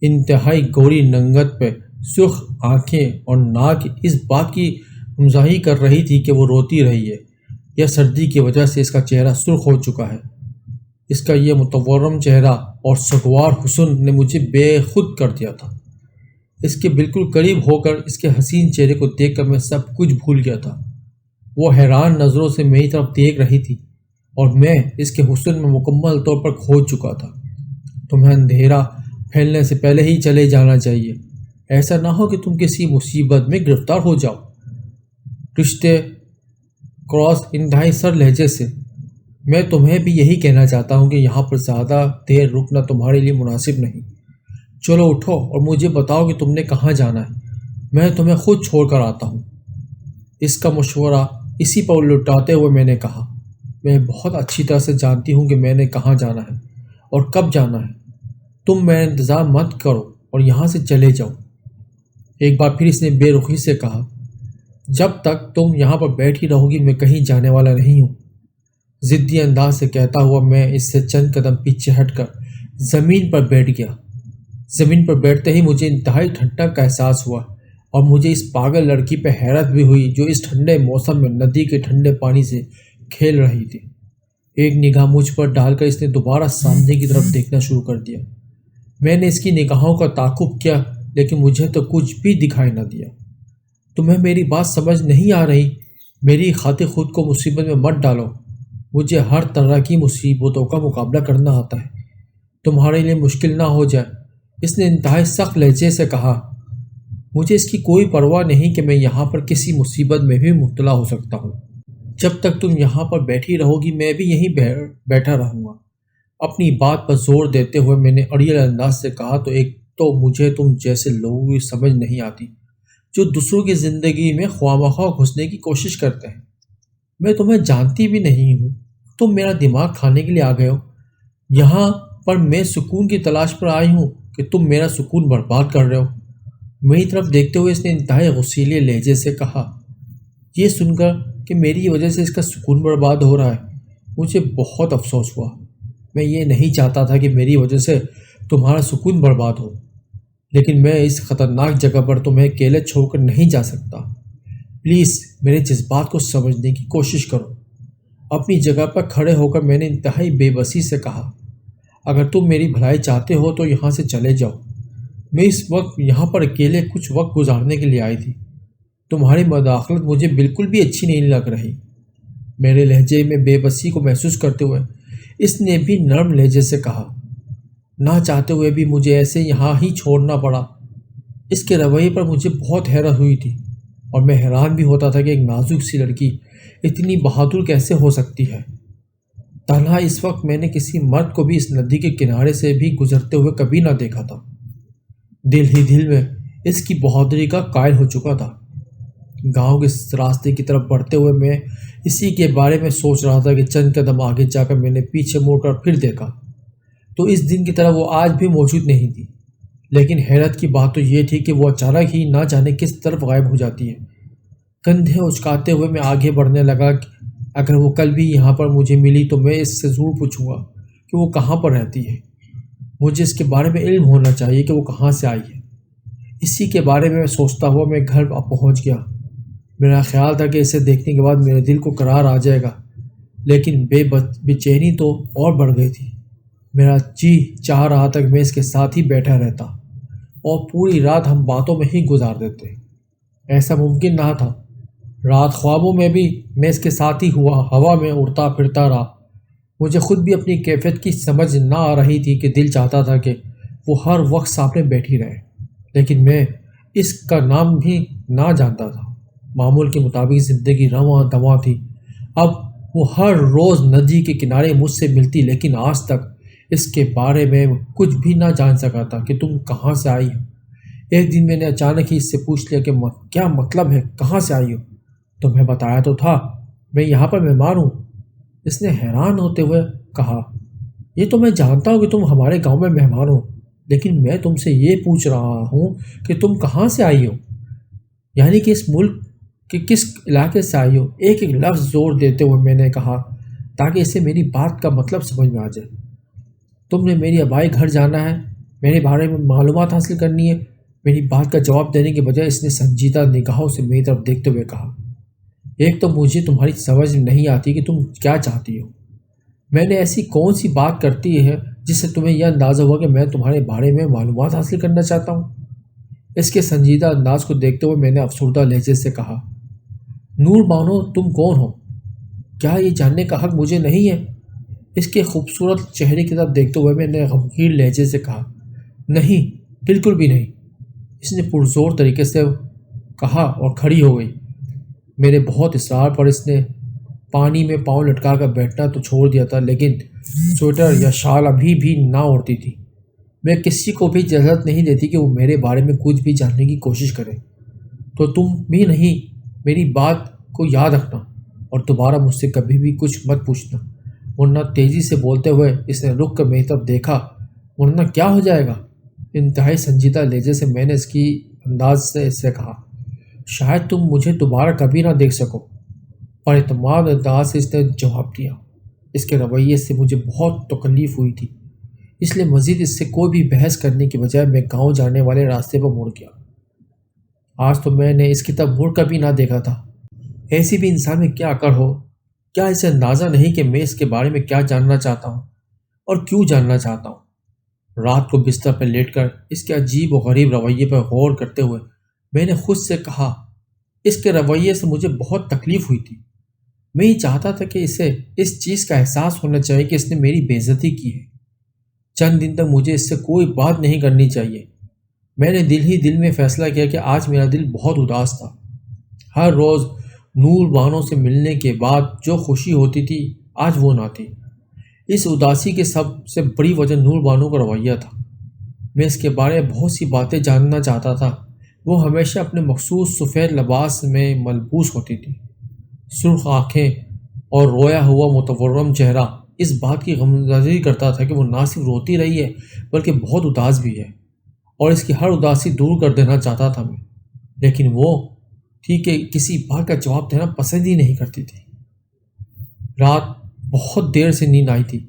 انتہائی گوری ننگت پہ سرخ آنکھیں اور ناک اس بات کی ہمزاحی کر رہی تھی کہ وہ روتی رہی ہے یا سردی کی وجہ سے اس کا چہرہ سرخ ہو چکا ہے۔ اس کا یہ متورم چہرہ اور سگوار حسن نے مجھے بے خود کر دیا تھا۔ اس کے بالکل قریب ہو کر اس کے حسین چہرے کو دیکھ کر میں سب کچھ بھول گیا تھا۔ وہ حیران نظروں سے میری طرف دیکھ رہی تھی اور میں اس کے حسن میں مکمل طور پر کھو چکا تھا۔ تمہیں اندھیرا پھیلنے سے پہلے ہی چلے جانا چاہیے، ایسا نہ ہو کہ تم کسی مصیبت میں گرفتار ہو جاؤ۔ رشتے کراس انتہائی سر لہجے سے، میں تمہیں بھی یہی کہنا چاہتا ہوں کہ یہاں پر زیادہ دیر رکنا تمہارے لیے مناسب نہیں۔ چلو اٹھو اور مجھے بتاؤ کہ تم نے کہاں جانا ہے، میں تمہیں خود چھوڑ کر آتا ہوں۔ اس کا مشورہ اسی پر لٹاتے ہوئے میں نے کہا، میں بہت اچھی طرح سے جانتی ہوں کہ میں نے کہاں جانا ہے اور کب جانا ہے۔ تم میرا انتظار مت کرو اور یہاں سے چلے جاؤ۔ ایک بار پھر اس نے بے رخی سے کہا، جب تک تم یہاں پر بیٹھی رہو گی میں کہیں جانے والا نہیں ہوں۔ ضدی انداز سے کہتا ہوا میں اس سے چند قدم پیچھے ہٹ کر زمین پر بیٹھ گیا۔ زمین پر بیٹھتے ہی مجھے انتہائی ٹھنڈک کا احساس ہوا اور مجھے اس پاگل لڑکی پہ حیرت بھی ہوئی جو اس ٹھنڈے موسم میں ندی کے ٹھنڈے پانی سے کھیل رہی تھی۔ ایک نگاہ مجھ پر ڈال کر اس نے دوبارہ سامنے کی طرف دیکھنا شروع کر دیا۔ میں نے اس کی نگاہوں کا تعاقب کیا لیکن مجھے تو کچھ بھی دکھائی نہ دیا۔ تمہیں میری بات سمجھ نہیں آ رہی؟ میری خاطر خود کو مصیبت میں مت ڈالو، مجھے ہر طرح کی مصیبتوں کا مقابلہ کرنا آتا ہے، تمہارے لیے مشکل نہ ہو جائے۔ اس نے انتہائی سخت لہجے سے کہا۔ مجھے اس کی کوئی پرواہ نہیں کہ میں یہاں پر کسی مصیبت میں بھی مبتلا ہو سکتا ہوں۔ جب تک تم یہاں پر بیٹھی رہو گی میں بھی یہیں بیٹھا رہوں گا۔ اپنی بات پر زور دیتے ہوئے میں نے اڑیل انداز سے کہا، تو ایک تو مجھے تم جیسے لوگوں کی سمجھ نہیں آتی جو دوسروں کی زندگی میں خواہ مخواہ گھسنے کی کوشش کرتے ہیں۔ میں تمہیں جانتی بھی نہیں ہوں، تم میرا دماغ کھانے کے لیے آ گئے ہو۔ یہاں پر میں سکون کی تلاش پر آئی ہوں کہ تم میرا سکون برباد کر رہے ہو۔ میری طرف دیکھتے ہوئے اس نے انتہائی غصیلے لہجے سے کہا۔ یہ سن کر کہ میری وجہ سے اس کا سکون برباد ہو رہا ہے مجھے بہت افسوس ہوا۔ میں یہ نہیں چاہتا تھا کہ میری وجہ سے تمہارا سکون برباد ہو، لیکن میں اس خطرناک جگہ پر تمہیں اکیلے چھوڑ کر نہیں جا سکتا۔ پلیز میرے جذبات کو سمجھنے کی کوشش کرو۔ اپنی جگہ پر کھڑے ہو کر میں نے انتہائی بے بسی سے کہا، اگر تم میری بھلائی چاہتے ہو تو یہاں سے چلے جاؤ۔ میں اس وقت یہاں پر اکیلے کچھ وقت گزارنے کے لیے آئی تھی۔ تمہاری مداخلت مجھے بالکل بھی اچھی نہیں لگ رہی۔ میرے لہجے میں بے بسی کو محسوس کرتے ہوئے اس نے بھی نرم لہجے سے کہا۔ نہ چاہتے ہوئے بھی مجھے ایسے یہاں ہی چھوڑنا پڑا۔ اس کے رویے پر مجھے بہت حیرت ہوئی تھی، اور میں حیران بھی ہوتا تھا کہ ایک نازک سی لڑکی اتنی بہادر کیسے ہو سکتی ہے۔ تنہا اس وقت میں نے کسی مرد کو بھی اس ندی کے کنارے سے بھی گزرتے ہوئے کبھی نہ دیکھا تھا۔ دل ہی دل میں اس کی بہادری کا قائل ہو چکا تھا۔ گاؤں کے راستے کی طرف بڑھتے ہوئے میں اسی کے بارے میں سوچ رہا تھا کہ چند قدم آگے جا کر میں نے پیچھے مڑ کر پھر دیکھا تو اس دن کی طرح وہ آج بھی موجود نہیں تھی۔ لیکن حیرت کی بات تو یہ تھی کہ وہ اچانک ہی نہ جانے کس طرف غائب ہو جاتی ہے۔ کندھے اچکاتے ہوئے میں آگے بڑھنے لگا۔ اگر وہ کل بھی یہاں پر مجھے ملی تو میں اس سے ضرور پوچھوں گا کہ وہ کہاں پر رہتی ہے۔ مجھے اس کے بارے میں علم ہونا چاہیے کہ وہ کہاں سے آئی ہے۔ اسی کے بارے میں سوچتا ہوا میں گھر پہنچ گیا۔ میرا خیال تھا کہ اسے دیکھنے کے بعد میرے دل کو قرار آ جائے گا، لیکن بے چینی تو اور بڑھ گئی تھی۔ میرا جی چاہ رہا تھا کہ میں اس کے ساتھ ہی بیٹھا رہتا اور پوری رات ہم باتوں میں ہی گزار دیتے۔ ایسا ممکن نہ تھا۔ رات خوابوں میں بھی میں اس کے ساتھ ہی ہوا میں اڑتا پھرتا رہا۔ مجھے خود بھی اپنی کیفیت کی سمجھ نہ آ رہی تھی کہ دل چاہتا تھا کہ وہ ہر وقت سامنے بیٹھی رہے، لیکن میں اس کا نام بھی نہ جانتا تھا۔ معمول کے مطابق زندگی رواں دواں تھی۔ اب وہ ہر روز ندی کے کنارے مجھ سے ملتی، لیکن آج تک اس کے بارے میں کچھ بھی نہ جان سکا تھا کہ تم کہاں سے آئی ہو۔ ایک دن میں نے اچانک ہی اس سے پوچھ لیا کہ کیا مطلب ہے کہاں سے آئی ہو؟ تمہیں بتایا تو تھا میں یہاں پر مہمان ہوں۔ اس نے حیران ہوتے ہوئے کہا، یہ تو میں جانتا ہوں کہ تم ہمارے گاؤں میں مہمان ہو، لیکن میں تم سے یہ پوچھ رہا ہوں کہ تم کہاں سے آئی ہو، یعنی کہ اس ملک کے کس علاقے سے آئی ہو۔ ایک ایک لفظ زور دیتے ہوئے میں نے کہا تاکہ اسے میری بات کا مطلب سمجھ میں آ جائے۔ تم نے میری آبائی گھر جانا ہے، میرے بارے میں معلومات حاصل کرنی ہے۔ میری بات کا جواب دینے کے بجائے اس نے سنجیدہ نگاہوں سے میری طرف دیکھتے ہوئے کہا، ایک تو مجھے تمہاری سمجھ نہیں آتی کہ تم کیا چاہتی ہو۔ میں نے ایسی کون سی بات کرتی ہے جس سے تمہیں یہ اندازہ ہوا کہ میں تمہارے بارے میں معلومات حاصل کرنا چاہتا ہوں؟ اس کے سنجیدہ انداز کو دیکھتے ہوئے میں نے افسردہ لہجے سے کہا، نور بانو تم کون ہو؟ کیا یہ جاننے کا حق مجھے نہیں ہے؟ اس کے خوبصورت چہرے کی طرف دیکھتے ہوئے میں نے غمگین لہجے سے کہا، نہیں، بالکل بھی نہیں۔ اس نے پرزور طریقے سے کہا اور کھڑی ہو گئی۔ میرے بہت اصرار پر اس نے پانی میں پاؤں لٹکا کر بیٹھنا تو چھوڑ دیا تھا، لیکن سویٹر یا شال ابھی بھی نہ اوڑھتی تھی۔ میں کسی کو بھی اجازت نہیں دیتی کہ وہ میرے بارے میں کچھ بھی جاننے کی کوشش کرے، تو تم بھی نہیں۔ میری بات کو یاد رکھنا اور دوبارہ مجھ سے کبھی بھی کچھ مت پوچھنا، ورنہ تیزی سے بولتے ہوئے اس نے رک کر میری طرف دیکھا، ورنہ کیا ہو جائے گا؟ انتہائی سنجیدہ لہجے سے میں نے اس کی انداز سے اس سے کہا، شاید تم مجھے دوبارہ کبھی نہ دیکھ سکو۔ پر اعتماد انداز سے اس نے جواب دیا۔ اس کے رویے سے مجھے بہت تکلیف ہوئی تھی، اس لیے مزید اس سے کوئی بھی بحث کرنے کی بجائے میں گاؤں جانے والے راستے پر مڑ گیا۔ آج تو میں نے اس کی طرف مڑ کر بھی نہ دیکھا تھا۔ ایسی بھی انسان میں کیا عقل ہو؟ کیا اسے اندازہ نہیں کہ میں اس کے بارے میں کیا جاننا چاہتا ہوں اور کیوں جاننا چاہتا ہوں؟ رات کو بستر پر لیٹ کر اس کے عجیب و غریب رویے پر غور کرتے ہوئے میں نے خود سے کہا، اس کے رویے سے مجھے بہت تکلیف ہوئی تھی۔ میں یہ چاہتا تھا کہ اسے اس چیز کا احساس ہونا چاہیے کہ اس نے میری بے عزتی کی ہے۔ چند دن تک مجھے اس سے کوئی بات نہیں کرنی چاہیے۔ میں نے دل ہی دل میں فیصلہ کیا کہ آج میرا دل بہت اداس تھا۔ ہر روز نور بانو سے ملنے کے بعد جو خوشی ہوتی تھی آج وہ نہ تھی۔ اس اداسی کی سب سے بڑی وجہ نور بانو کا رویہ تھا۔ میں اس کے بارے میں بہت سی باتیں جاننا چاہتا تھا۔ وہ ہمیشہ اپنے مخصوص سفید لباس میں ملبوس ہوتی تھی۔ سرخ آنکھیں اور رویا ہوا متورم چہرہ اس بات کی غمگساری کرتا تھا کہ وہ نہ صرف روتی رہی ہے بلکہ بہت اداس بھی ہے، اور اس کی ہر اداسی دور کر دینا چاہتا تھا میں، لیکن وہ تھی کہ کسی بات کا جواب دینا پسند ہی نہیں کرتی تھی۔ رات بہت دیر سے نیند آئی تھی۔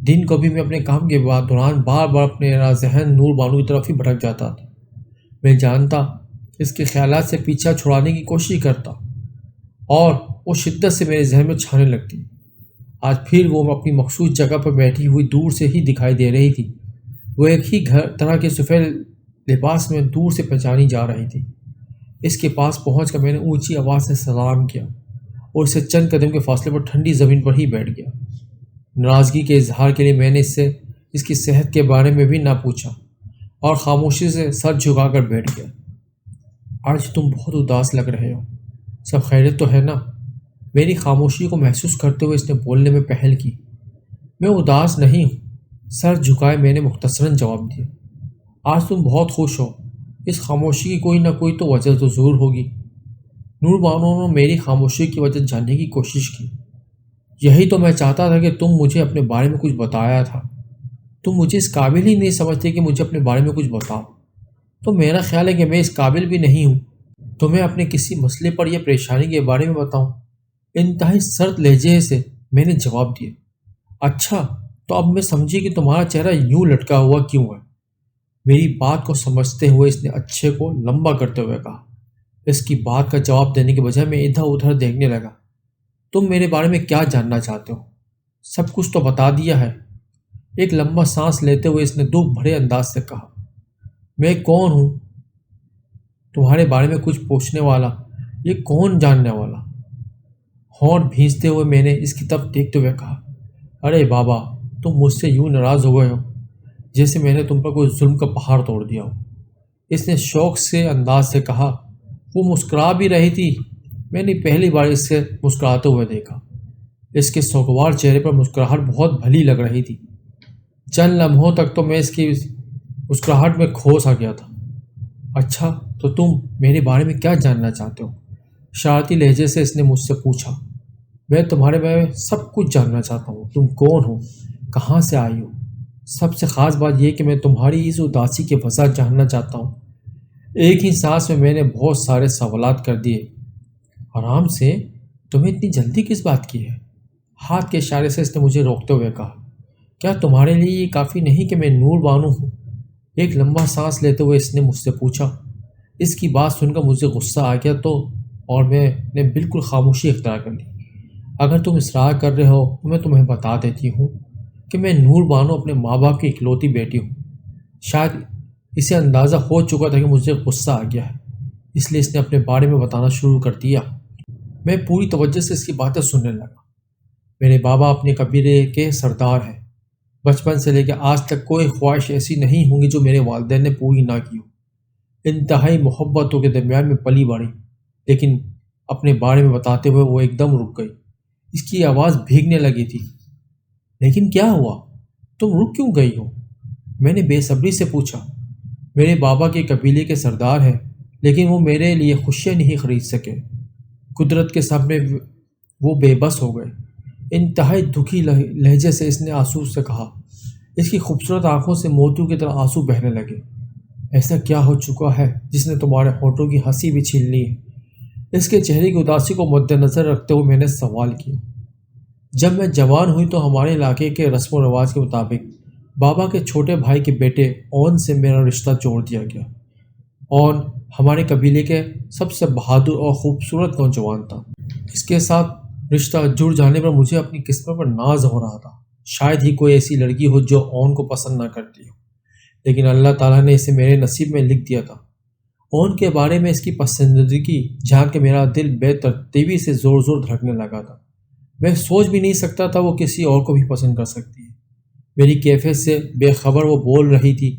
دن کو بھی میں اپنے کام کے دوران بار بار اپنے ذہن نور بانو کی طرف ہی بھٹک جاتا تھا۔ میں جانتا اس کے خیالات سے پیچھا چھڑانے کی کوشش کرتا اور وہ شدت سے میرے ذہن میں چھانے لگتی۔ آج پھر وہ اپنی مخصوص جگہ پر بیٹھی ہوئی دور سے ہی دکھائی دے رہی تھی۔ وہ ایک ہی طرح کے سفید لباس میں دور سے پہچانی جا رہی تھی۔ اس کے پاس پہنچ کر میں نے اونچی آواز سے سلام کیا اور اسے چند قدم کے فاصلے پر ٹھنڈی زمین پر ہی بیٹھ گیا۔ ناراضگی کے اظہار کے لیے میں نے اس سے اس کی صحت کے بارے میں بھی نہ پوچھا اور خاموشی سے سر جھکا کر بیٹھ گیا۔ آج تم بہت اداس لگ رہے ہو، سب خیریت تو ہے نا؟ میری خاموشی کو محسوس کرتے ہوئے اس نے بولنے میں پہل کی۔ میں اداس نہیں ہوں، سر جھکائے میں نے مختصراً جواب دیا۔ آج تم بہت خوش ہو، اس خاموشی کی کوئی نہ کوئی تو وجہ تو ضرور ہوگی۔ نور بانو نے میری خاموشی کی وجہ جاننے کی کوشش کی۔ یہی تو میں چاہتا تھا کہ تم مجھے اپنے بارے میں کچھ بتایا تھا۔ تم مجھے اس قابل ہی نہیں سمجھتے کہ مجھے اپنے بارے میں کچھ بتاؤ۔ تو میرا خیال ہے کہ میں اس قابل بھی نہیں ہوں تمہیں اپنے کسی مسئلے پر یا پریشانی کے بارے میں بتاؤں۔ انتہائی سرد لہجے سے میں نے جواب دیا۔ اچھا، تو اب میں سمجھی کہ تمہارا چہرہ یوں لٹکا ہوا کیوں ہے۔ میری بات کو سمجھتے ہوئے اس نے اچھے کو لمبا کرتے ہوئے کہا۔ اس کی بات کا جواب دینے کے بجائے میں ادھر ادھر دیکھنے لگا۔ تم میرے بارے میں کیا جاننا چاہتے ہو؟ سب کچھ تو بتا دیا ہے۔ ایک لمبا سانس لیتے ہوئے اس نے دکھ بھرے انداز سے کہا۔ میں کون ہوں تمہارے بارے میں کچھ پوچھنے والا؟ یہ کون جاننے والا؟ ہونٹ بھینچتے ہوئے میں نے اس کی طرف دیکھتے ہوئے کہا۔ ارے بابا، تم مجھ سے یوں ناراض ہو گئے ہو جیسے میں نے تم پر کوئی ظلم کا پہاڑ توڑ دیا ہو، اس نے شوق سے انداز سے کہا۔ وہ مسکرا بھی رہی تھی۔ میں نے پہلی بار اس سے مسکراتے ہوئے دیکھا۔ اس کے سوگوار چہرے پر مسکراہٹ بہت بھلی لگ رہی تھی۔ چند لمحوں تک تو میں اس کی مسکراہٹ میں کھو سا گیا تھا۔ اچھا، تو تم میرے بارے میں کیا جاننا چاہتے ہو؟ شرارتی لہجے سے اس نے مجھ سے پوچھا۔ میں تمہارے بارے میں سب کچھ جاننا چاہتا ہوں۔ تم کون ہو، کہاں سے آئی ہو، سب سے خاص بات یہ کہ میں تمہاری اس اداسی کی وجہ جاننا چاہتا ہوں۔ ایک ہی سانس میں نے بہت سارے سوالات کر دیے۔ آرام سے، تمہیں اتنی جلدی کس بات کی ہے؟ ہاتھ کے اشارے سے اس نے مجھے روکتے ہوئے کہا۔ کیا تمہارے لیے یہ کافی نہیں کہ میں نور بانو ہوں؟ ایک لمبا سانس لیتے ہوئے اس نے مجھ سے پوچھا۔ اس کی بات سن کر مجھے غصہ آ گیا اور میں نے بالکل خاموشی اختیار کر لی۔ اگر تم اصرار کر رہے ہو تو میں تمہیں بتا دیتی ہوں کہ میں نور بانو اپنے ماں باپ کی اکلوتی بیٹی ہوں۔ شاید اسے اندازہ ہو چکا تھا کہ مجھے غصہ آ گیا ہے، اس لیے اس نے اپنے بارے میں بتانا شروع کر دیا۔ میں پوری توجہ سے اس کی باتیں سننے لگا۔ میرے بابا اپنے قبیلے کے سردار ہیں۔ بچپن سے لے کے آج تک کوئی خواہش ایسی نہیں ہوں گی جو میرے والدین نے پوری نہ کی ہو۔ انتہائی محبتوں کے درمیان میں پلی بڑھی، لیکن اپنے بارے میں بتاتے ہوئے وہ ایک دم رک گئی۔ اس کی آواز بھیگنے لگی تھی۔ لیکن کیا ہوا؟ تم رک کیوں گئی ہو؟ میں نے بے صبری سے پوچھا۔ میرے بابا کے قبیلے کے سردار ہیں، لیکن وہ میرے لیے خوشیاں نہیں خرید سکے۔ قدرت کے سامنے وہ بے بس ہو گئے۔ انتہائی دکھی لہجے سے اس نے آنسو سے کہا۔ اس کی خوبصورت آنکھوں سے موتیوں کی طرح آنسو بہنے لگے۔ ایسا کیا ہو چکا ہے جس نے تمہارے ہونٹوں کی ہنسی بھی چھین لی ہے؟ اس کے چہرے کی اداسی کو مد نظر رکھتے ہوئے میں نے سوال کیا۔ جب میں جوان ہوئی تو ہمارے علاقے کے رسم و رواج کے مطابق بابا کے چھوٹے بھائی کے بیٹے اون سے میرا رشتہ جوڑ دیا گیا۔ اون ہمارے قبیلے کے سب سے بہادر اور خوبصورت نوجوان تھا۔ اس کے ساتھ رشتہ جڑ جانے پر مجھے اپنی قسمت پر ناز ہو رہا تھا۔ شاید ہی کوئی ایسی لڑکی ہو جو اون کو پسند نہ کرتی ہو، لیکن اللہ تعالیٰ نے اسے میرے نصیب میں لکھ دیا تھا۔ اور ان کے بارے میں اس کی پسندیدگی جان کے میرا دل بے ترتیبی سے زور زور دھڑکنے لگا تھا۔ میں سوچ بھی نہیں سکتا تھا وہ کسی اور کو بھی پسند کر سکتی ہے۔ میری کیفیت سے بے خبر وہ بول رہی تھی،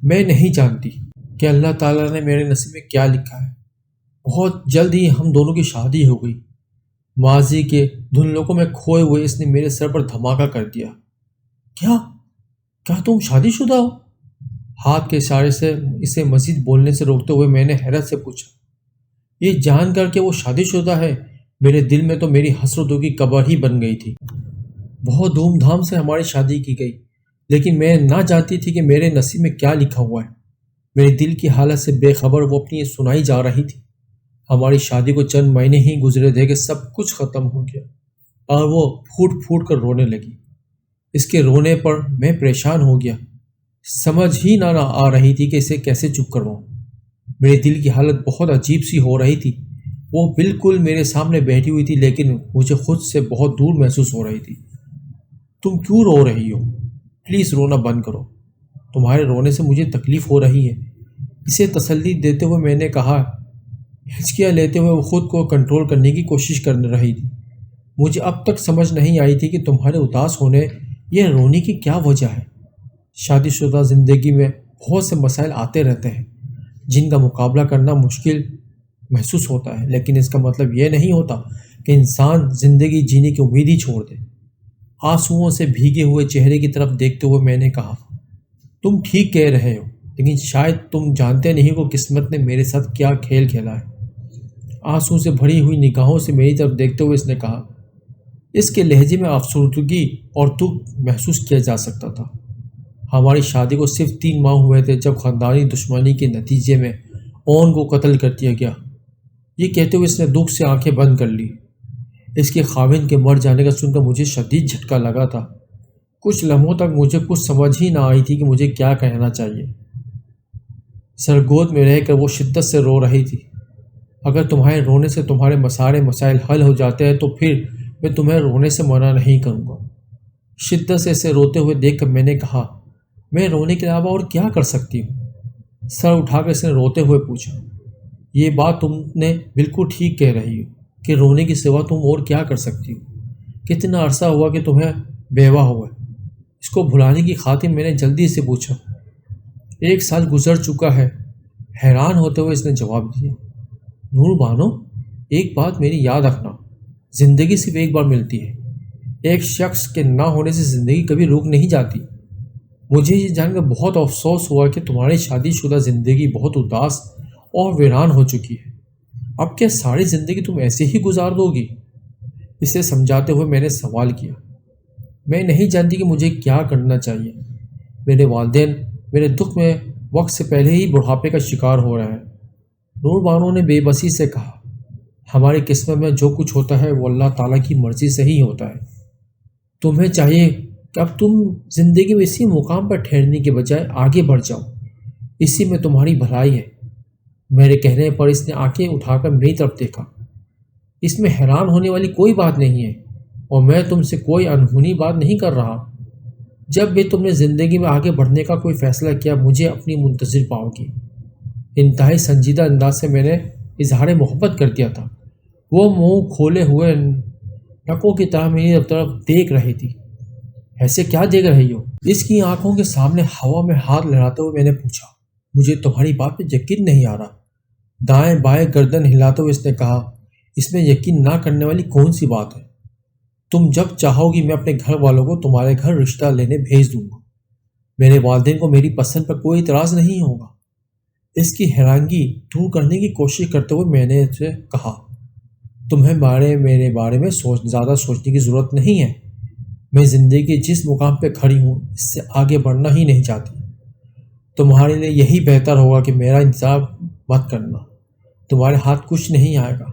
میں نہیں جانتی کہ اللہ تعالیٰ نے میرے نصیب میں کیا لکھا ہے۔ بہت جلد ہی ہم دونوں کی شادی ہو گئی۔ ماضی کے دھندلکوں میں کھوئے ہوئے اس نے میرے سر پر دھماکہ کر دیا۔ کیا کیا تم شادی شدہ ہو؟ ہاتھ کے اشارے سے اسے مزید بولنے سے روکتے ہوئے میں نے حیرت سے پوچھا۔ یہ جان کر کہ وہ شادی شدہ ہے میرے دل میں تو میری حسرتوں کی قبر ہی بن گئی تھی۔ بہت دھوم دھام سے ہماری شادی کی گئی، لیکن میں نہ جانتی تھی کہ میرے نصیب میں کیا لکھا ہوا ہے۔ میرے دل کی حالت سے بے خبر وہ اپنی سنائی جا رہی تھی۔ ہماری شادی کو چند مہینے ہی گزرے تھے کہ سب کچھ ختم ہو گیا اور وہ پھوٹ پھوٹ کر رونے لگی۔ اس کے رونے پر میں پریشان ہو گیا، سمجھ ہی نہ آ رہی تھی کہ اسے کیسے چپ کرواؤں۔ میرے دل کی حالت بہت عجیب سی ہو رہی تھی۔ وہ بالکل میرے سامنے بیٹھی ہوئی تھی، لیکن مجھے خود سے بہت دور محسوس ہو رہی تھی۔ تم کیوں رو رہی ہو؟ پلیز رونا بند کرو، تمہارے رونے سے مجھے تکلیف ہو رہی ہے۔ اسے تسلی دیتے ہوئے میں نے کہا۔ ہچکیاں لیتے ہوئے وہ خود کو کنٹرول کرنے کی کوشش کر رہی تھی۔ مجھے اب تک سمجھ نہیں آئی تھی کہ تمہارے اداس ہونے یا رونے کی کیا وجہ ہے۔ شادی شدہ زندگی میں بہت سے مسائل آتے رہتے ہیں جن کا مقابلہ کرنا مشکل محسوس ہوتا ہے، لیکن اس کا مطلب یہ نہیں ہوتا کہ انسان زندگی جینے کی امید ہی چھوڑ دے۔ آنسوؤں سے بھیگے ہوئے چہرے کی طرف دیکھتے ہوئے میں نے کہا، تم ٹھیک کہہ رہے ہو، لیکن شاید تم جانتے نہیں کہ قسمت نے میرے ساتھ کیا کھیل کھیلا ہے۔ آنسو سے بھری ہوئی نگاہوں سے میری طرف دیکھتے ہوئے اس نے کہا۔ اس کے لہجے میں افسردگی اور دکھ محسوس کیا جا سکتا تھا۔ ہماری شادی کو صرف 3 ماہ ہوئے تھے جب خاندانی دشمنی کے نتیجے میں اون کو قتل کر دیا گیا۔ یہ کہتے ہوئے اس نے دکھ سے آنکھیں بند کر لی۔ اس کے خاوند کے مر جانے کا سن کر مجھے شدید جھٹکا لگا تھا۔ کچھ لمحوں تک مجھے کچھ سمجھ ہی نہ آئی تھی کہ مجھے کیا کہنا چاہیے۔ سرگود میں رہ کر وہ شدت سے رو رہی تھی۔ اگر تمہارے رونے سے تمہارے سارے مسائل حل ہو جاتے ہیں تو پھر میں تمہیں رونے سے منع نہیں کروں گا۔ شدت سے اسے روتے ہوئے دیکھ کر میں نے کہا، میں رونے کے علاوہ اور کیا کر سکتی ہوں؟ سر اٹھا کر اس نے روتے ہوئے پوچھا۔ یہ بات تم نے بالکل ٹھیک کہہ رہی ہو کہ رونے کے سوا تم اور کیا کر سکتی ہو؟ کتنا عرصہ ہوا کہ تمہیں بیوہ ہوئے؟ اس کو بھلانے کی خاطر میں نے جلدی سے پوچھا۔ 1 سال گزر چکا ہے، حیران ہوتے ہوئے اس نے جواب دیا۔ نور بانو، ایک بات میری یاد رکھنا، زندگی صرف ایک بار ملتی ہے۔ ایک شخص کے نہ ہونے سے زندگی کبھی رک نہیں جاتی۔ مجھے یہ جان کر بہت افسوس ہوا کہ تمہاری شادی شدہ زندگی بہت اداس اور ویران ہو چکی ہے۔ اب کیا ساری زندگی تم ایسے ہی گزار دو گی؟ اسے سمجھاتے ہوئے میں نے سوال کیا۔ میں نہیں جانتی کہ مجھے کیا کرنا چاہیے۔ میرے والدین میرے دکھ میں وقت سے پہلے ہی بڑھاپے کا شکار ہو رہے ہیں۔ نور بانو نے بے بسی سے کہا۔ ہماری قسمت میں جو کچھ ہوتا ہے وہ اللہ تعالیٰ کی مرضی سے ہی ہوتا ہے۔ تمہیں چاہیے کہ اب تم زندگی میں اسی مقام پر ٹھہرنے کے بجائے آگے بڑھ جاؤ، اسی میں تمہاری بھلائی ہے۔ میرے کہنے پر اس نے آنکھیں اٹھا کر میری طرف دیکھا۔ اس میں حیران ہونے والی کوئی بات نہیں ہے، اور میں تم سے کوئی انہونی بات نہیں کر رہا۔ جب بھی تم نے زندگی میں آگے بڑھنے کا کوئی فیصلہ کیا مجھے اپنی منتظر پاؤ گی۔ انتہائی سنجیدہ انداز سے میں نے اظہار محبت کر دیا تھا۔ وہ منہ کھولے ہوئے نکوں کی طرح میری طرف دیکھ رہی تھی۔ ایسے کیا دیکھ رہی ہو؟ اس کی آنکھوں کے سامنے ہوا میں ہاتھ لہراتے ہوئے میں نے پوچھا۔ مجھے تمہاری بات پہ یقین نہیں آ رہا۔ دائیں بائیں گردن ہلاتے ہوئے اس نے کہا، اس میں یقین نہ کرنے والی کون سی بات ہے؟ تم جب چاہو گی میں اپنے گھر والوں کو تمہارے گھر رشتہ لینے بھیج دوں گا۔ میرے والدین کو میری پسند پر کوئی اعتراض نہیں ہوگا۔ اس کی حیرانگی دور کرنے کی کوشش کرتے ہوئے میں نے اسے کہا، تمہیں میرے بارے میں زیادہ سوچنے کی ضرورت نہیں ہے۔ میں زندگی کے جس مقام پہ کھڑی ہوں اس سے آگے بڑھنا ہی نہیں چاہتی۔ تمہارے لیے یہی بہتر ہوگا کہ میرا انتظار مت کرنا، تمہارے ہاتھ کچھ نہیں آئے گا۔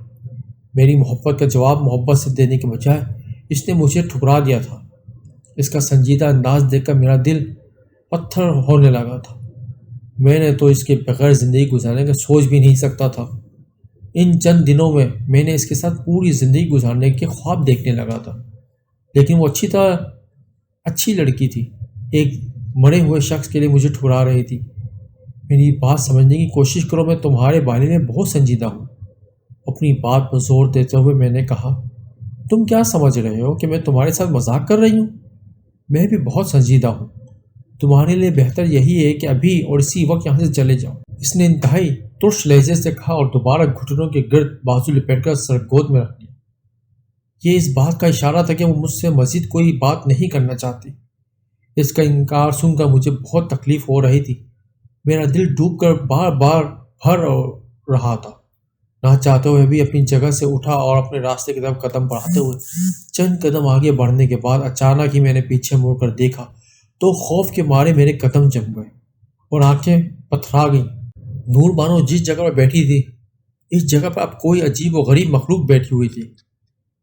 میری محبت کا جواب محبت سے دینے کے بجائے اس نے مجھے ٹھکرا دیا تھا۔ اس کا سنجیدہ انداز دیکھ کر میرا دل پتھر ہونے لگا تھا۔ میں نے تو اس کے بغیر زندگی گزارنے کا سوچ بھی نہیں سکتا تھا۔ ان چند دنوں میں میں نے اس کے ساتھ پوری زندگی گزارنے کے خواب دیکھنے لگا تھا، لیکن وہ اچھی لڑکی تھی، ایک مرے ہوئے شخص کے لیے مجھے ٹھکرا رہی تھی۔ میری بات سمجھنے کی کوشش کرو، میں تمہارے بارے میں بہت سنجیدہ ہوں۔ اپنی بات پر زور دیتے ہوئے میں نے کہا، تم کیا سمجھ رہے ہو کہ میں تمہارے ساتھ مذاق کر رہی ہوں؟ میں بھی بہت سنجیدہ ہوں۔ تمہارے لیے بہتر یہی ہے کہ ابھی اور اسی وقت یہاں سے چلے جاؤ، اس نے انتہائی ترش لہجے سے کہا اور دوبارہ گھٹنوں کے گرد بازو لپیٹ کر سر گود میں رکھ لیا۔ یہ اس بات کا اشارہ تھا کہ وہ مجھ سے مزید کوئی بات نہیں کرنا چاہتی۔ اس کا انکار سن کر مجھے بہت تکلیف ہو رہی تھی۔ میرا دل ڈوب کر بار بار بھر رہا تھا۔ نہ چاہتے ہوئے بھی اپنی جگہ سے اٹھا اور اپنے راستے کی طرف قدم بڑھاتے ہوئے چند قدم آگے بڑھنے کے بعد اچانک ہی میں نے پیچھے مڑ کر دیکھا تو خوف کے مارے میرے قدم جم گئے اور آنکھیں پتھرا گئیں۔ نور بانو جس جگہ پر بیٹھی تھی، اس جگہ پر اب کوئی عجیب و غریب مخلوق بیٹھی ہوئی تھی،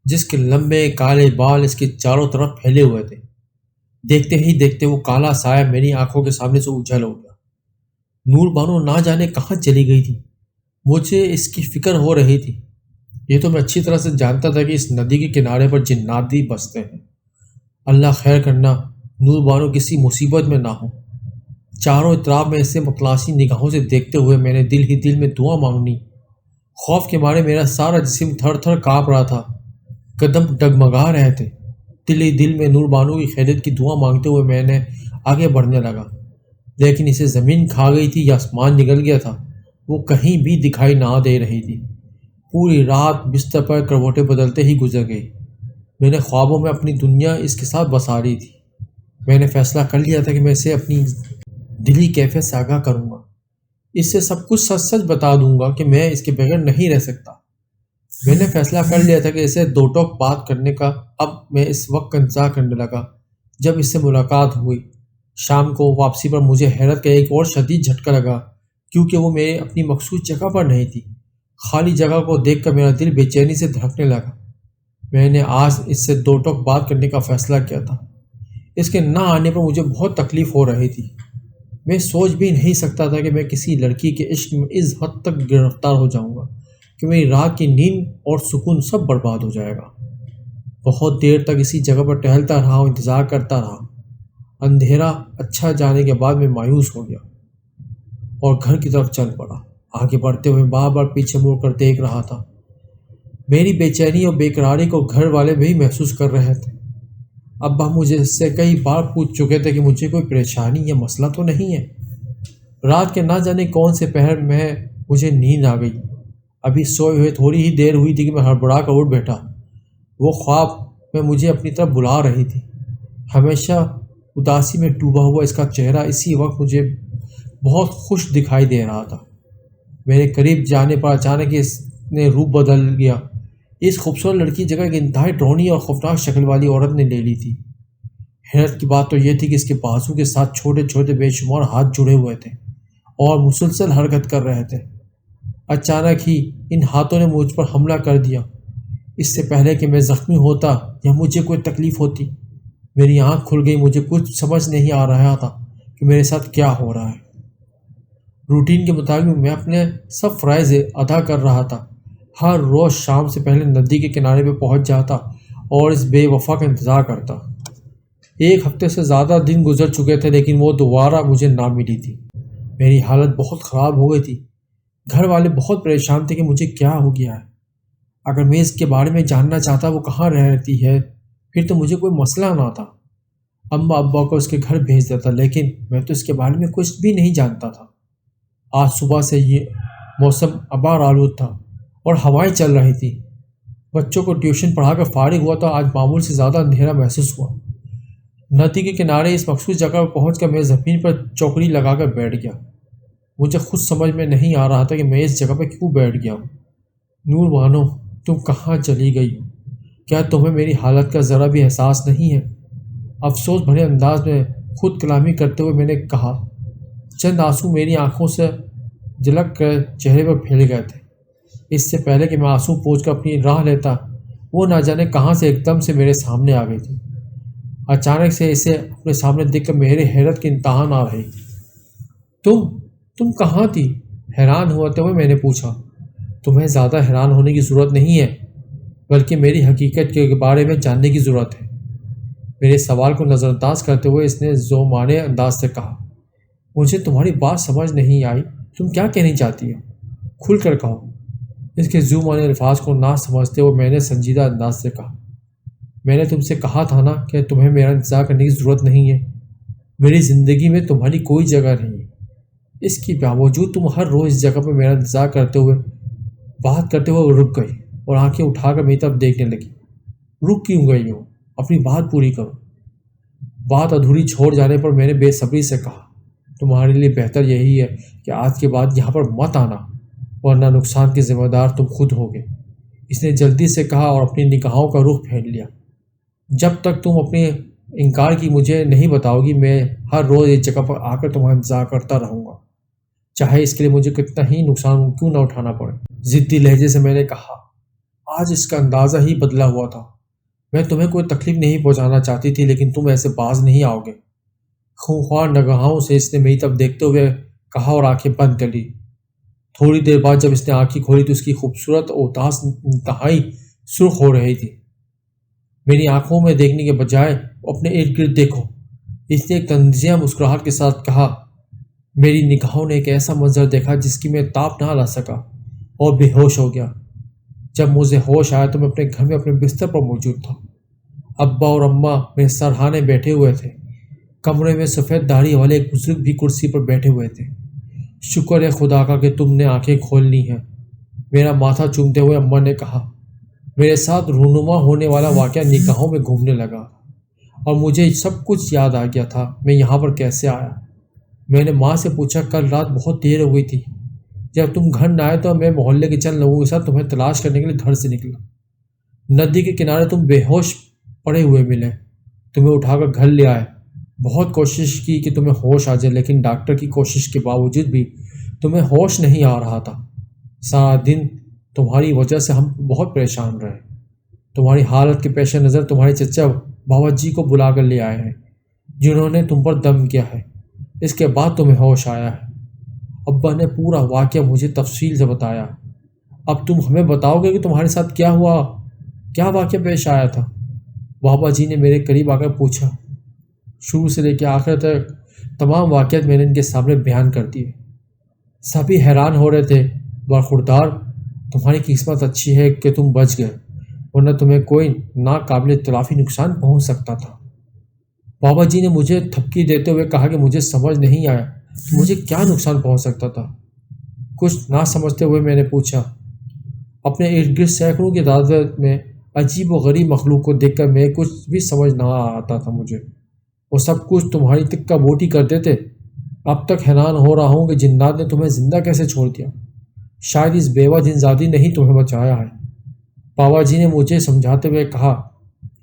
جس کے لمبے کالے بال اس کے چاروں طرف پھیلے ہوئے تھے۔ دیکھتے ہی دیکھتے وہ کالا سایہ میری آنکھوں کے سامنے سے اجھل ہو گیا۔ نور بانو نہ جانے کہاں چلی گئی تھی، مجھے اس کی فکر ہو رہی تھی۔ یہ تو میں اچھی طرح سے جانتا تھا کہ اس ندی کے کنارے پر جنات بھی بستے ہیں۔ اللہ خیر کرنا نور بانو کسی مصیبت میں نہ ہو۔ چاروں اطراف میں اسے متلاشی نگاہوں سے دیکھتے ہوئے میں نے دل ہی دل میں دعا مانگنی۔ خوف کے مارے میرا سارا جسم تھر تھر کانپ رہا تھا، قدم ڈگمگا رہے تھے۔ دل ہی دل میں نور بانو کی خیریت کی دعا مانگتے ہوئے میں نے آگے بڑھنے لگا، لیکن اسے زمین کھا گئی تھی یا آسمان نگل گیا تھا، وہ کہیں بھی دکھائی نہ دے رہی تھی۔ پوری رات بستر پر کروٹیں بدلتے ہی گزر گئی۔ میں نے خوابوں میں اپنی دنیا اس کے ساتھ بسا لی تھی۔ میں نے فیصلہ کر لیا تھا کہ میں اسے اپنی دلی کیفیت سے آگاہ کروں گا، اس سے سب کچھ سچ سچ بتا دوں گا کہ میں اس کے بغیر نہیں رہ سکتا۔ میں نے فیصلہ کر لیا تھا کہ اسے دو ٹوک بات کرنے کا اب میں اس وقت کا انتظار کرنے لگا جب اس سے ملاقات ہوئی۔ شام کو واپسی پر مجھے حیرت کا ایک اور شدید جھٹکا لگا، کیونکہ وہ میرے اپنی مخصوص جگہ پر نہیں تھی۔ خالی جگہ کو دیکھ کر میرا دل بے چینی سے دھڑکنے لگا۔ میں نے آج اس سے دو ٹوک بات کرنے کا فیصلہ کیا تھا۔ اس کے نہ آنے پر مجھے بہت تکلیف ہو رہی تھی۔ میں سوچ بھی نہیں سکتا تھا کہ میں کسی لڑکی کے عشق میں اس حد تک گرفتار ہو جاؤں گا کہ میری رات کی نیند اور سکون سب برباد ہو جائے گا۔ بہت دیر تک اسی جگہ پر ٹہلتا رہا اور انتظار کرتا رہا۔ اندھیرا اچھا جانے کے بعد میں مایوس ہو گیا اور گھر کی طرف چل پڑا۔ آگے بڑھتے ہوئے بار بار پیچھے مڑ کر دیکھ رہا تھا۔ میری بے چینی اور بے قراری کو گھر والے بھی محسوس کر رہے تھے۔ ابا مجھے اس سے کئی بار پوچھ چکے تھے کہ مجھے کوئی پریشانی یا مسئلہ تو نہیں ہے۔ رات کے نہ جانے کون سے پہر میں مجھے نیند آ گئی۔ ابھی سوئے ہوئے تھوڑی ہی دیر ہوئی تھی کہ میں ہڑبڑا کر اٹھ بیٹھا۔ وہ خواب میں مجھے اپنی طرف بلا رہی تھی۔ ہمیشہ اداسی میں ڈوبا ہوا اس کا چہرہ اسی وقت مجھے بہت خوش دکھائی دے رہا تھا۔ میرے قریب جانے پر اچانک اس نے روپ بدل گیا۔ اس خوبصورت لڑکی جگہ ایک انتہائی ڈراؤنی اور خوفناک شکل والی عورت نے لے لی تھی۔ حیرت کی بات تو یہ تھی کہ اس کے بازو کے ساتھ چھوٹے چھوٹے بے شمار ہاتھ جڑے ہوئے تھے اور مسلسل حرکت کر رہے تھے۔ اچانک ہی ان ہاتھوں نے مجھ پر حملہ کر دیا۔ اس سے پہلے کہ میں زخمی ہوتا یا مجھے کوئی تکلیف ہوتی، میری آنکھ کھل گئی۔ مجھے کچھ سمجھ نہیں آ رہا تھا کہ میرے ساتھ کیا ہو رہا ہے۔ روٹین کے مطابق میں اپنے سب فرائض ادا کر رہا تھا۔ ہر روز شام سے پہلے ندی کے کنارے پہ پہنچ جاتا اور اس بے وفا کا انتظار کرتا۔ ایک ہفتے سے زیادہ دن گزر چکے تھے لیکن وہ دوبارہ مجھے نہ ملی تھی۔ میری حالت بہت خراب ہو گئی تھی۔ گھر والے بہت پریشان تھے کہ مجھے کیا ہو گیا ہے۔ اگر میں اس کے بارے میں جاننا چاہتا وہ کہاں رہتی ہے پھر تو مجھے کوئی مسئلہ نہ تھا۔ اماں ابا کو اس کے گھر بھیج دیتا، لیکن میں تو اس کے بارے میں کچھ بھی نہیں جانتا تھا۔ آج صبح سے یہ موسم ابار آلود تھا اور ہوائیں چل رہی تھی۔ بچوں کو ٹیوشن پڑھا کر فارغ ہوا تو آج معمول سے زیادہ اندھیرا محسوس ہوا۔ ندی کے کنارے اس مخصوص جگہ پر پہنچ کر میں زمین پر چوکڑی لگا کر بیٹھ گیا۔ مجھے خود سمجھ میں نہیں آ رہا تھا کہ میں اس جگہ پر کیوں بیٹھ گیا ہوں۔ نور بانو، تم کہاں چلی گئی ہو؟ کیا تمہیں میری حالت کا ذرا بھی احساس نہیں ہے؟ افسوس بھرے انداز میں خود کلامی کرتے ہوئے میں نے کہا۔ چند آنسو میری آنکھوں سے جھلک کر چہرے پر پھیل گئے تھے۔ اس سے پہلے کہ میں آنسو پوچھ کر اپنی راہ لیتا، وہ نہ جانے کہاں سے ایک دم سے میرے سامنے آ گئی تھی۔ اچانک سے اسے اپنے سامنے دیکھ کر میرے حیرت کی انتہا نہ رہی۔ تم کہاں تھی؟ حیران ہوتے ہوئے میں نے پوچھا۔ تمہیں زیادہ حیران ہونے کی ضرورت نہیں ہے، بلکہ میری حقیقت کے بارے میں جاننے کی ضرورت ہے۔ میرے سوال کو نظر انداز کرتے ہوئے اس نے ذوقانہ انداز سے کہا۔ مجھے تمہاری بات سمجھ نہیں آئی، تم کیا کہنی چاہتی ہو؟ کھل کر کہو۔ اس کے ذو معنی الفاظ کو نہ سمجھتے ہوئے میں نے سنجیدہ انداز سے کہا، میں نے تم سے کہا تھا نا کہ تمہیں میرا انتظار کرنے کی ضرورت نہیں ہے۔ میری زندگی میں تمہاری کوئی جگہ نہیں ہے۔ اس کے باوجود تم ہر روز اس جگہ پر میرا انتظار کرتے ہوئے بات کرتے ہوئے رک گئی اور آنکھیں اٹھا کر میری طرف دیکھنے لگی۔ رک کیوں گئی ہو؟ اپنی بات پوری کرو۔ بات ادھوری چھوڑ جانے پر میں نے بے صبری سے کہا، تمہارے لیے بہتر یہی ہے کہ آج کے بعد یہاں پر مت آنا، ورنہ نقصان کے ذمہ دار تم خود ہوگے۔ اس نے جلدی سے کہا اور اپنی نگاہوں کا رخ پھیر لیا۔ جب تک تم اپنے انکار کی مجھے نہیں بتاؤ گی، میں ہر روز اس جگہ پر آ کر تمہارا انتظار کرتا رہوں گا، چاہے اس کے لیے مجھے کتنا ہی نقصان کیوں نہ اٹھانا پڑے۔ ضدی لہجے سے میں نے کہا، آج اس کا اندازہ ہی بدلا ہوا تھا۔ میں تمہیں کوئی تکلیف نہیں پہنچانا چاہتی تھی، لیکن تم ایسے باز نہیں آؤ گے۔ خونخوار نگاہوں سے اس نے میری طرف دیکھتے ہوئے کہا اور آنکھیں بند کر لی۔ تھوڑی دیر بعد جب اس نے آنکھیں کھولی تو اس کی خوبصورت اور اداس انتہائی سرخ ہو رہی تھی۔ میری آنکھوں میں دیکھنے کے بجائے اپنے ارد گرد دیکھو، اس نے ایک طنزیہ مسکراہٹ کے ساتھ کہا۔ میری نگاہوں نے ایک ایسا منظر دیکھا جس کی میں تاب نہ لا سکا اور بے ہوش ہو گیا۔ جب مجھے ہوش آیا تو میں اپنے گھر میں اپنے بستر پر موجود تھا۔ ابا اور اماں میرے سرہانے بیٹھے ہوئے تھے۔ کمرے میں سفید داڑھی والے ایک بزرگ بھی کرسی پر بیٹھے ہوئے تھے۔ شکر ہے خدا کا کہ تم نے آنکھیں کھول لی ہیں، میرا ماتھا چومتے ہوئے اماں نے کہا۔ میرے ساتھ رونما ہونے والا واقعہ نگاہوں میں گھومنے لگا اور مجھے سب کچھ یاد آ گیا تھا۔ میں یہاں پر کیسے آیا؟ میں نے ماں سے پوچھا، کل رات بہت دیر ہو گئی تھی جب تم گھر نہ آئے تو میں محلے کے چند لوگوں کے ساتھ تمہیں تلاش کرنے کے لیے گھر سے نکلا۔ ندی کے کنارے تم بے ہوش پڑے ہوئے ملے، تمہیں اٹھا کر گھر لے آئے۔ بہت کوشش کی کہ تمہیں ہوش آ جائے، لیکن ڈاکٹر کی کوشش کے باوجود بھی تمہیں ہوش نہیں آ رہا تھا۔ سارا دن تمہاری وجہ سے ہم بہت پریشان رہے۔ تمہاری حالت کے پیش نظر تمہارے چچا بابا جی کو بلا کر لے آئے ہیں، جنہوں نے تم پر دم کیا ہے۔ اس کے بعد تمہیں ہوش آیا ہے۔ ابا نے پورا واقعہ مجھے تفصیل سے بتایا۔ اب تم ہمیں بتاؤ گے کہ تمہارے ساتھ کیا ہوا، کیا واقعہ پیش آیا تھا؟ بابا جی نے میرے قریب آ کر پوچھا۔ شروع سے لے کے آخر تک تمام واقعات میں نے ان کے سامنے بیان کر دیے۔ سبھی حیران ہو رہے تھے۔ برخوردار، تمہاری قسمت اچھی ہے کہ تم بچ گئے، ورنہ تمہیں کوئی ناقابل تلافی نقصان پہنچ سکتا تھا۔ بابا جی نے مجھے تھپکی دیتے ہوئے کہا کہ مجھے سمجھ نہیں آیا کہ مجھے کیا نقصان پہنچ سکتا تھا۔ کچھ نہ سمجھتے ہوئے میں نے پوچھا۔ اپنے ارد گرد سینکڑوں کی تعداد میں عجیب و غریب مخلوق کو دیکھ کر میں کچھ بھی سمجھ نہ آتا تھا مجھے۔ وہ سب کچھ تمہاری تکہ بوٹی کرتے تھے۔ اب تک حیران ہو رہا ہوں کہ جنات نے تمہیں زندہ کیسے چھوڑ دیا۔ شاید اس بیوہ جنزادی نے ہی تمہیں بچایا ہے۔ بابا جی نے مجھے سمجھاتے ہوئے کہا۔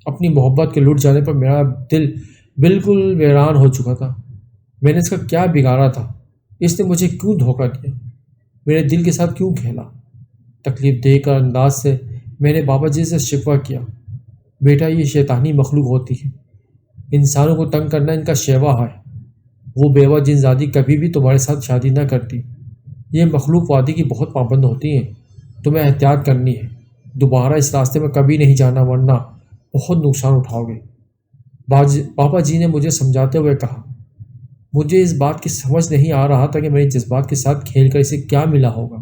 اپنی محبت کے لٹ جانے پر میرا دل بالکل ویران ہو چکا تھا۔ میں نے اس کا کیا بگاڑا تھا؟ اس نے مجھے کیوں دھوکہ دیا؟ میرے دل کے ساتھ کیوں کھیلا؟ تکلیف دے کر انداز سے میں نے بابا جی سے شکوہ کیا۔ بیٹا، یہ شیطانی مخلوق ہوتی ہے، انسانوں کو تنگ کرنا ان کا شیوا ہے۔ وہ بیوہ جنزادی کبھی بھی تمہارے ساتھ شادی نہ کرتی۔ یہ مخلوق وعدے کی بہت پابند ہوتی ہیں، تمہیں احتیاط کرنی ہے۔ دوبارہ اس راستے میں کبھی نہیں جانا، ورنہ بہت نقصان اٹھاؤ گے۔ بابا جی نے مجھے سمجھاتے ہوئے کہا۔ مجھے اس بات کی سمجھ نہیں آ رہا تھا کہ میرے جذبات کے ساتھ کھیل کر اسے کیا ملا ہوگا۔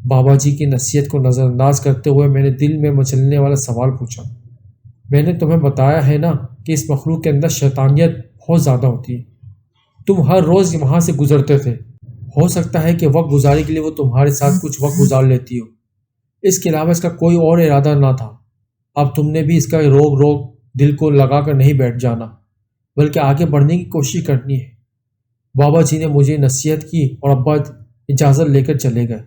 بابا جی کی نصیحت کو نظر انداز کرتے ہوئے میں نے دل میں مچلنے والا سوال پوچھا۔ میں نے تمہیں بتایا ہے نا کہ اس مخلوق کے اندر شیطانیت بہت زیادہ ہوتی ہے۔ تم ہر روز وہاں سے گزرتے تھے، ہو سکتا ہے کہ وقت گزاری کے لیے وہ تمہارے ساتھ کچھ وقت گزار لیتی ہو، اس کے علاوہ اس کا کوئی اور ارادہ نہ تھا۔ اب تم نے بھی اس کا روک دل کو لگا کر نہیں بیٹھ جانا، بلکہ آگے بڑھنے کی کوشش کرنی ہے۔ بابا جی نے مجھے نصیحت کی اور ابا اجازت لے کر چلے گئے۔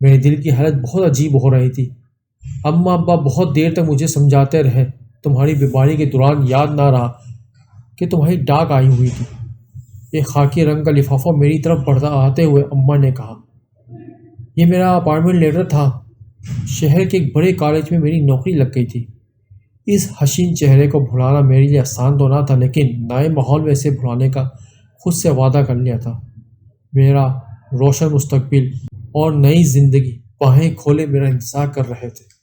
میرے دل کی حالت بہت عجیب ہو رہی تھی۔ اماں ابا بہت دیر تک مجھے سمجھاتے رہے۔ تمہاری بیماری کے دوران یاد نہ رہا کہ تمہاری ڈاک آئی ہوئی تھی۔ ایک خاکی رنگ کا لفافہ میری طرف بڑھتا آتے ہوئے اماں نے کہا، یہ میرا اپائنٹمنٹ لیٹر تھا۔ شہر کے ایک بڑے کالج میں میری نوکری لگ گئی تھی۔ اس حسین چہرے کو بھلانا میرے لیے آسان تو نہ تھا، لیکن نئے ماحول میں اسے بھلانے کا خود سے وعدہ کر لیا تھا۔ میرا روشن مستقبل اور نئی زندگی باہیں کھولے میرا انتظار کر رہے تھے۔